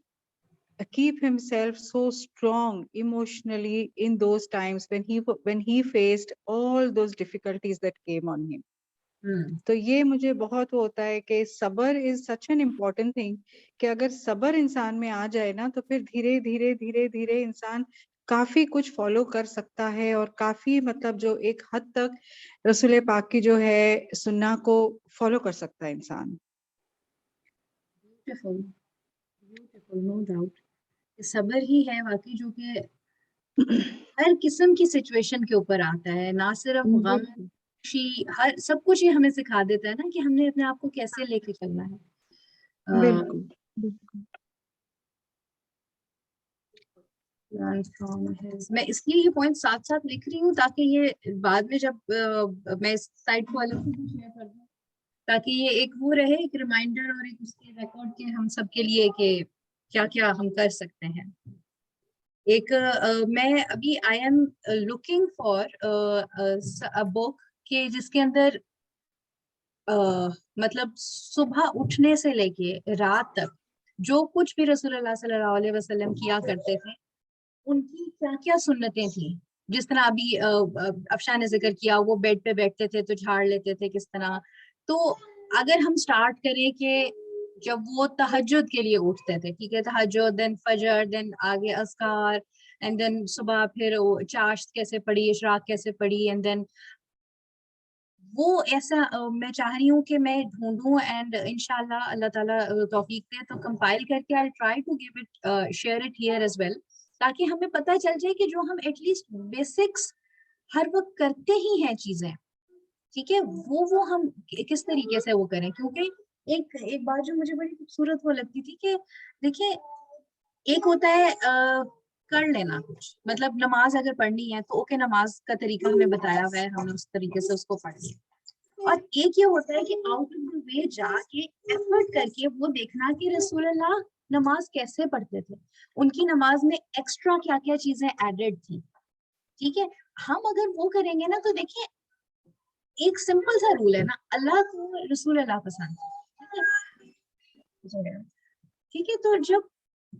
keep himself so strong emotionally in those times when he faced all those difficulties that came on him. تو یہ مجھے بہت وہ ہوتا ہے کہ صبر از سچ این امپورٹنٹ تھنگ، کہ اگر صبر انسان میں آ جائے نا تو پھر دھیرے دھیرے دھیرے دھیرے انسان کافی کچھ فالو کر سکتا ہے، اور کافی مطلب جو ایک حد تک رسول پاک کی جو ہے سنہ کو فالو کر سکتا ہے انسان۔ بیوٹیفل بیوٹیفل، نو ڈاؤٹ صبر ہی ہے واقعی جو کہ ہر قسم کی سچویشن کے اوپر آتا ہے، نہ صرف غم خوشی، ہر سب کچھ یہ ہمیں سکھا دیتا ہے نا کہ ہم نے اپنے آپ کو کیسے لے کے چلنا ہے۔ بالکل میں اس لیے یہ پوائنٹ ساتھ ساتھ لکھ رہی ہوں تاکہ یہ بعد میں جب میں اس سائٹ کو الگ سے شیئر کر دوں، تاکہ یہ ایک وہ رہے، ایک ریمائنڈر اور ایک اس کے ریکارڈ کے ہم سب کے لیے کہ کیا کیا ہم کر سکتے ہیں۔ ایک میں ابھی آئی ایم لوکنگ فار بک کہ جس کے اندر مطلب صبح اٹھنے سے لے کے رات تک جو کچھ بھی رسول اللہ صلی اللہ علیہ وسلم کیا کرتے تھے ان کی کیا کیا سنتیں تھیں، جس طرح ابھی افشاں نے ذکر کیا وہ بیڈ پہ بیٹھتے تھے تو جھاڑ لیتے تھے کس طرح۔ تو اگر ہم سٹارٹ کریں کہ جب وہ تہجد کے لیے اٹھتے تھے، ٹھیک ہے، تہجد، دین فجر، دین آگے اذکار، اینڈ دین صبح پھر چاشت کیسے پڑھی، اشراق کیسے پڑھی، اینڈ دین وہ ایسا میں چاہ رہی ہوں کہ میں ڈھونڈوں، اینڈ انشاءاللہ اللہ تعالیٰ توفیق دے تو کمپائل کر کے I'll try to give it share it here as well، تاکہ ہمیں پتہ چل جائے کہ جو ہم ایٹ لیسٹ بیسکس ہر وقت کرتے ہی ہیں چیزیں، ٹھیک ہے، وہ ہم کس طریقے سے وہ کریں۔ کیونکہ ایک بات جو مجھے بڑی خوبصورت وہ لگتی تھی کہ دیکھیں ایک ہوتا ہے کر لینا کچھ، مطلب نماز اگر پڑھنی ہے تو اوکے نماز کا طریقہ ہمیں بتایا ہوا ہے، ہم اس طریقے سے اس کو پڑھ لیں، اور ایک یہ ہوتا ہے کہ آؤٹ آف دا وے جا کے ایفرٹ کر کے وہ دیکھنا کہ رسول اللہ نماز کیسے پڑھتے تھے، ان کی نماز میں ایکسٹرا کیا کیا چیزیں ایڈڈ تھی، ٹھیک ہے۔ ہم اگر وہ کریں گے نا تو دیکھیں ایک سمپل سا رول ہے نا، اللہ کو رسول اللہ پسند ہے، ٹھیک ہے،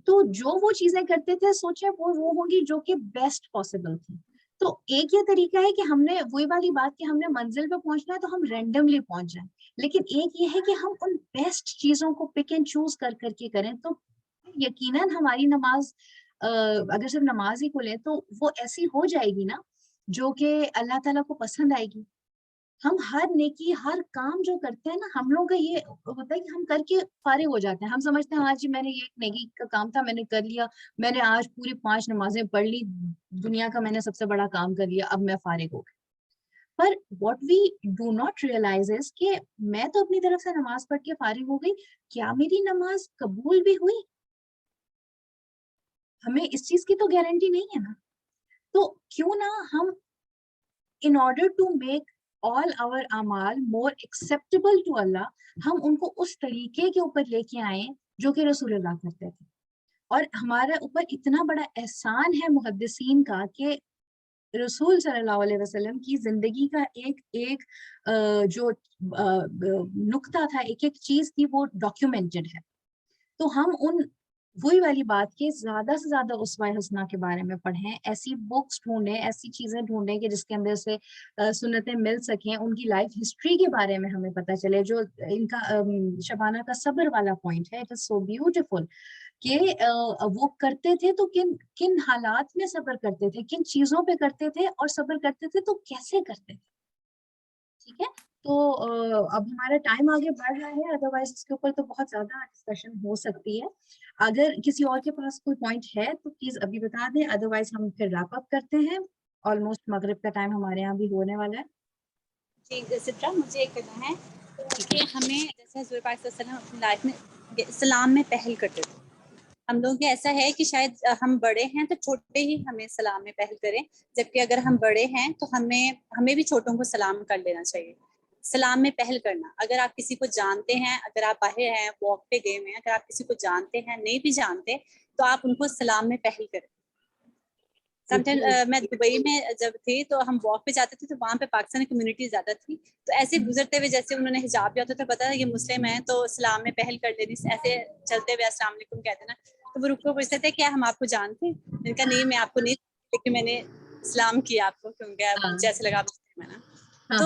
تو جو وہ چیزیں کرتے تھے سوچے وہ ہوں گی جو کہ بیسٹ پاسبل تھی۔ تو ایک یہ طریقہ ہے کہ ہم نے وہی والی بات کہ ہم نے منزل پہ پہنچنا ہے تو ہم رینڈملی پہنچ جائیں، لیکن ایک یہ ہے کہ ہم ان بیسٹ چیزوں کو پک اینڈ چوز کر کے کریں، تو یقیناً ہماری نماز اگر صرف نماز ہی کو لیں تو وہ ایسی ہو جائے گی نا جو کہ اللہ تعالیٰ کو پسند آئے گی۔ ہم ہر نیکی ہر کام جو کرتے ہیں نا، ہم لوگوں کا یہ ہوتا ہے کہ ہم کر کے فارغ ہو جاتے ہیں، ہم سمجھتے ہیں ہاں جی میں نے یہ نیکی کا کام تھا میں نے کر لیا، میں نے آج پوری 5 نمازیں پڑھ لی، دنیا کا میں نے سب سے بڑا کام کر لیا، اب میں فارغ ہو گئی۔ پر what we do not realize is کہ میں تو اپنی طرف سے نماز پڑھ کے فارغ ہو گئی، کیا میری نماز قبول بھی ہوئی؟ ہمیں اس چیز کی تو گارنٹی نہیں ہے نا، تو کیوں نہ ہم in order to make all our اعمال more acceptable to اللہ، ہم ان کو اس طریقے کے اوپر لے کے آئیں جو کہ رسول اللہ کرتے تھے۔ اور ہمارا اوپر اتنا بڑا احسان ہے محدثین کا کہ رسول صلی اللہ علیہ وسلم کی زندگی کا ایک جو نقطہ تھا، ایک چیز تھی، وہ ڈاکیومنٹڈ ہے۔ تو ہم وہی والی بات کہ زیادہ سے زیادہ اسوہ حسنہ کے بارے میں پڑھیں، ایسی بکس ڈھونڈیں، ایسی چیزیں ڈھونڈیں کہ جس کے اندر سے سنتیں مل سکیں، ان کی لائف ہسٹری کے بارے میں ہمیں پتہ چلے۔ جو ان کا شبانہ کا صبر والا پوائنٹ ہے، اٹ از سو بیوٹیفل کہ وہ کرتے تھے تو کن حالات میں صبر کرتے تھے، کن چیزوں پہ کرتے تھے، اور صبر کرتے تھے تو کیسے کرتے تھے، ٹھیک ہے۔ تو اب ہمارا ٹائم آگے بڑھ رہا ہے، ادروائز اس کے اوپر تو بہت زیادہ ڈسکشن ہو سکتی ہے۔ اگر کسی اور کے پاس کوئی پوائنٹ ہے تو پلیز ابھی بتا دیں، ادروائز ہم پھر ریپ اپ کرتے ہیں، آلموسٹ مغرب کا ٹائم ہمارے یہاں بھی ہونے والا ہے۔ جی سٹرا، مجھے ایک کہنا ہے کہ ہمیں جیسے حضور پاک صلی اللہ علیہ وسلم اپنی لائف میں اسلام میں پہل کرتے تھے، ہم لوگوں کے ایسا ہے کہ شاید ہم بڑے ہیں تو چھوٹے ہی ہمیں سلام میں پہل کریں، جبکہ اگر ہم بڑے ہیں تو ہمیں بھی چھوٹوں کو سلام کر لینا چاہیے۔ سلام میں پہل کرنا، اگر آپ کسی کو جانتے ہیں، اگر آپ باہر ہیں واک پہ گئے ہوئے ہیں، اگر آپ کسی کو جانتے ہیں، نہیں بھی جانتے تو آپ ان کو سلام میں پہل کریں۔ سم ٹائم میں دبئی میں جب تھی تو ہم واک پہ جاتے تھے تو وہاں پہ پاکستانی کمیونٹی زیادہ تھی، تو ایسے گزرتے ہوئے جیسے انہوں نے حجاب کیا ہوتا تھا، پتا ہے یہ مسلم ہیں تو اسلام میں پہل کر لینی، ایسے چلتے ہوئے السلام علیکم کہتے نا، تو وہ رک کو پوچھتے تھے کیا ہم آپ کو جانتے ہیں؟ میں نے کہا نہیں میں آپ کو نہیں، لیکن میں نے اسلام کیا آپ کو کیونکہ مجھے ایسے لگا مسلم ہے نا۔ تو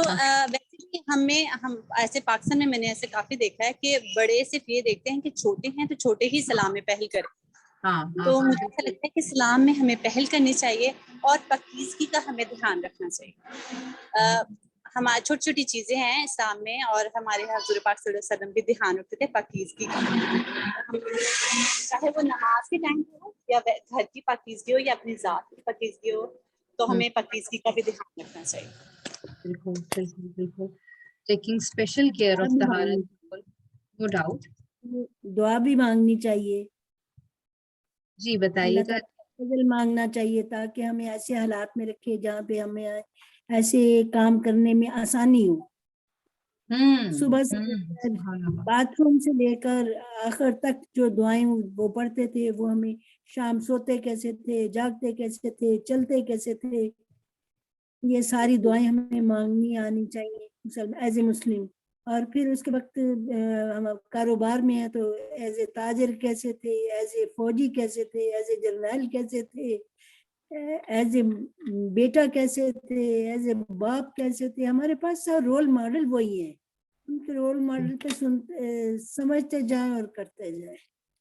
ویسے بھی ہم ایسے پاکستان میں نے ایسے کافی دیکھا ہے کہ بڑے صرف یہ دیکھتے ہیں کہ چھوٹے ہیں تو چھوٹے ہی اسلام میں پہل کریں. تو مجھے ایسا لگتا ہے کہ اسلام میں ہمیں پہل کرنی چاہیے اور پاکیزگی کا ہمیں دھیان رکھنا چاہیے. ہماری چھوٹی چھوٹی چیزیں ہیں اسلام میں اور ہمارے حضور پاک صلی اللہ علیہ وسلم بھی دھیان رکھتے تھے پاکیزگی کا, چاہے وہ نماز کے ٹائم پہ ہو یا گھر کی پاکیزگی ہو یا اپنی ذات کی پاکیزگی ہو, تو ہمیں پاکیزگی کا بھی دھیان رکھنا چاہیے. بالکل بالکل بالکل. ٹیکنگ اسپیشل کیئر آف طہارت, نو ڈاؤٹ. دعا بھی مانگنی چاہیے. جی بتائیے. اللہ تعالیٰ سے فضل مانگنا چاہیے تاکہ ہمیں ایسے حالات میں رکھے جہاں پہ ہمیں ایسے کام کرنے میں آسانی ہو. صبح سے باتھ روم سے لے کر آخر تک جو دعائیں وہ پڑھتے تھے, وہ ہمیں شام سوتے کیسے تھے, جاگتے کیسے تھے, چلتے کیسے تھے, یہ ساری دعائیں ہمیں مانگنی آنی چاہیے ایز اے مسلم. اور پھر اس کے وقت ہم کاروبار میں ہیں تو ایز اے تاجر کیسے تھے, ایز اے فوجی کیسے تھے, ایز اے جرنیل کیسے تھے, ایز اے بیٹا کیسے تھے, ایز اے باپ کیسے تھے. ہمارے پاس سب رول ماڈل وہی ہیں, ان کے رول ماڈل پہ سمجھتے جائیں اور کرتے جائیں.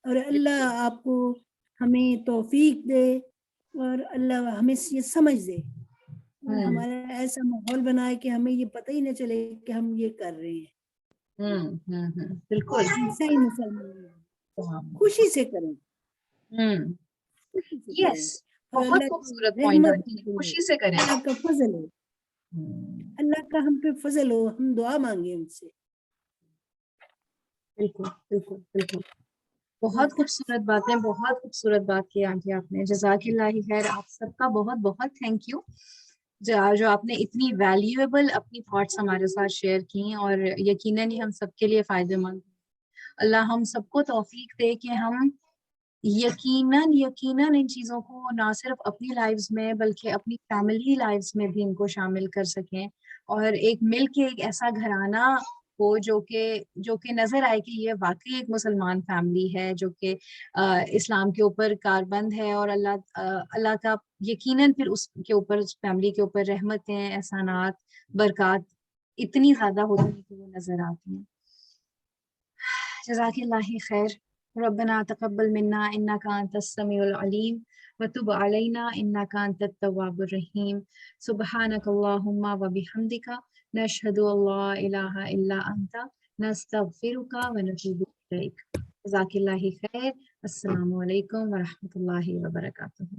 اور اللہ آپ کو ہمیں توفیق دے اور اللہ ہمیں یہ سمجھ دے, ہمارا ایسا ماحول بنائے کہ ہمیں یہ پتہ ہی نہ چلے کہ ہم یہ کر رہے ہیں. بالکل صحیح مسلمان خوشی سے کریں. یس, اور بہت اللہ کی خوبصورت پوائنٹ رحمت آنٹی, خوشی سے کریں. اللہ کا فضل ہو, اللہ کا ہم پہ فضل ہو, ہم دعا مانگے ان سے. بالکل بالکل بالکل. بہت خوبصورت باتیں, بہت خوبصورت بات کی آنٹی آپ نے. جزاک اللہ خیر. آپ سب کا بہت بہت تھینک یو جو آپ نے اتنی ویلیویبل اپنی تھاٹس ہمارے ساتھ شیئر کی, اور یقیناً ہم سب کے لیے فائدے مند. اللہ ہم سب کو توفیق دے کہ ہم یقیناً ان چیزوں کو نہ صرف اپنی لائفز میں بلکہ اپنی فیملی لائفز میں بھی ان کو شامل کر سکیں, اور ایک مل کے ایک ایسا گھرانہ ہو جو کہ نظر آئے کہ یہ واقعی ایک مسلمان فیملی ہے جو کہ اسلام کے اوپر کاربند ہے, اور اللہ کا یقیناً پھر اس کے اوپر, اس فیملی کے اوپر رحمتیں, احسانات, برکات اتنی زیادہ ہوتی ہیں کہ وہ نظر آتی ہیں. جزاک اللہ خیر. ربنا تقبل منا انك انت السميع العليم وتب علينا انك انت التواب الرحيم. سبحانك اللهم وبحمدك نشهد ان لا اله الا انت نستغفرك ونتوب اليك. جزاک اللہ خیر. السلام علیکم ورحمۃ اللہ وبرکاتہ.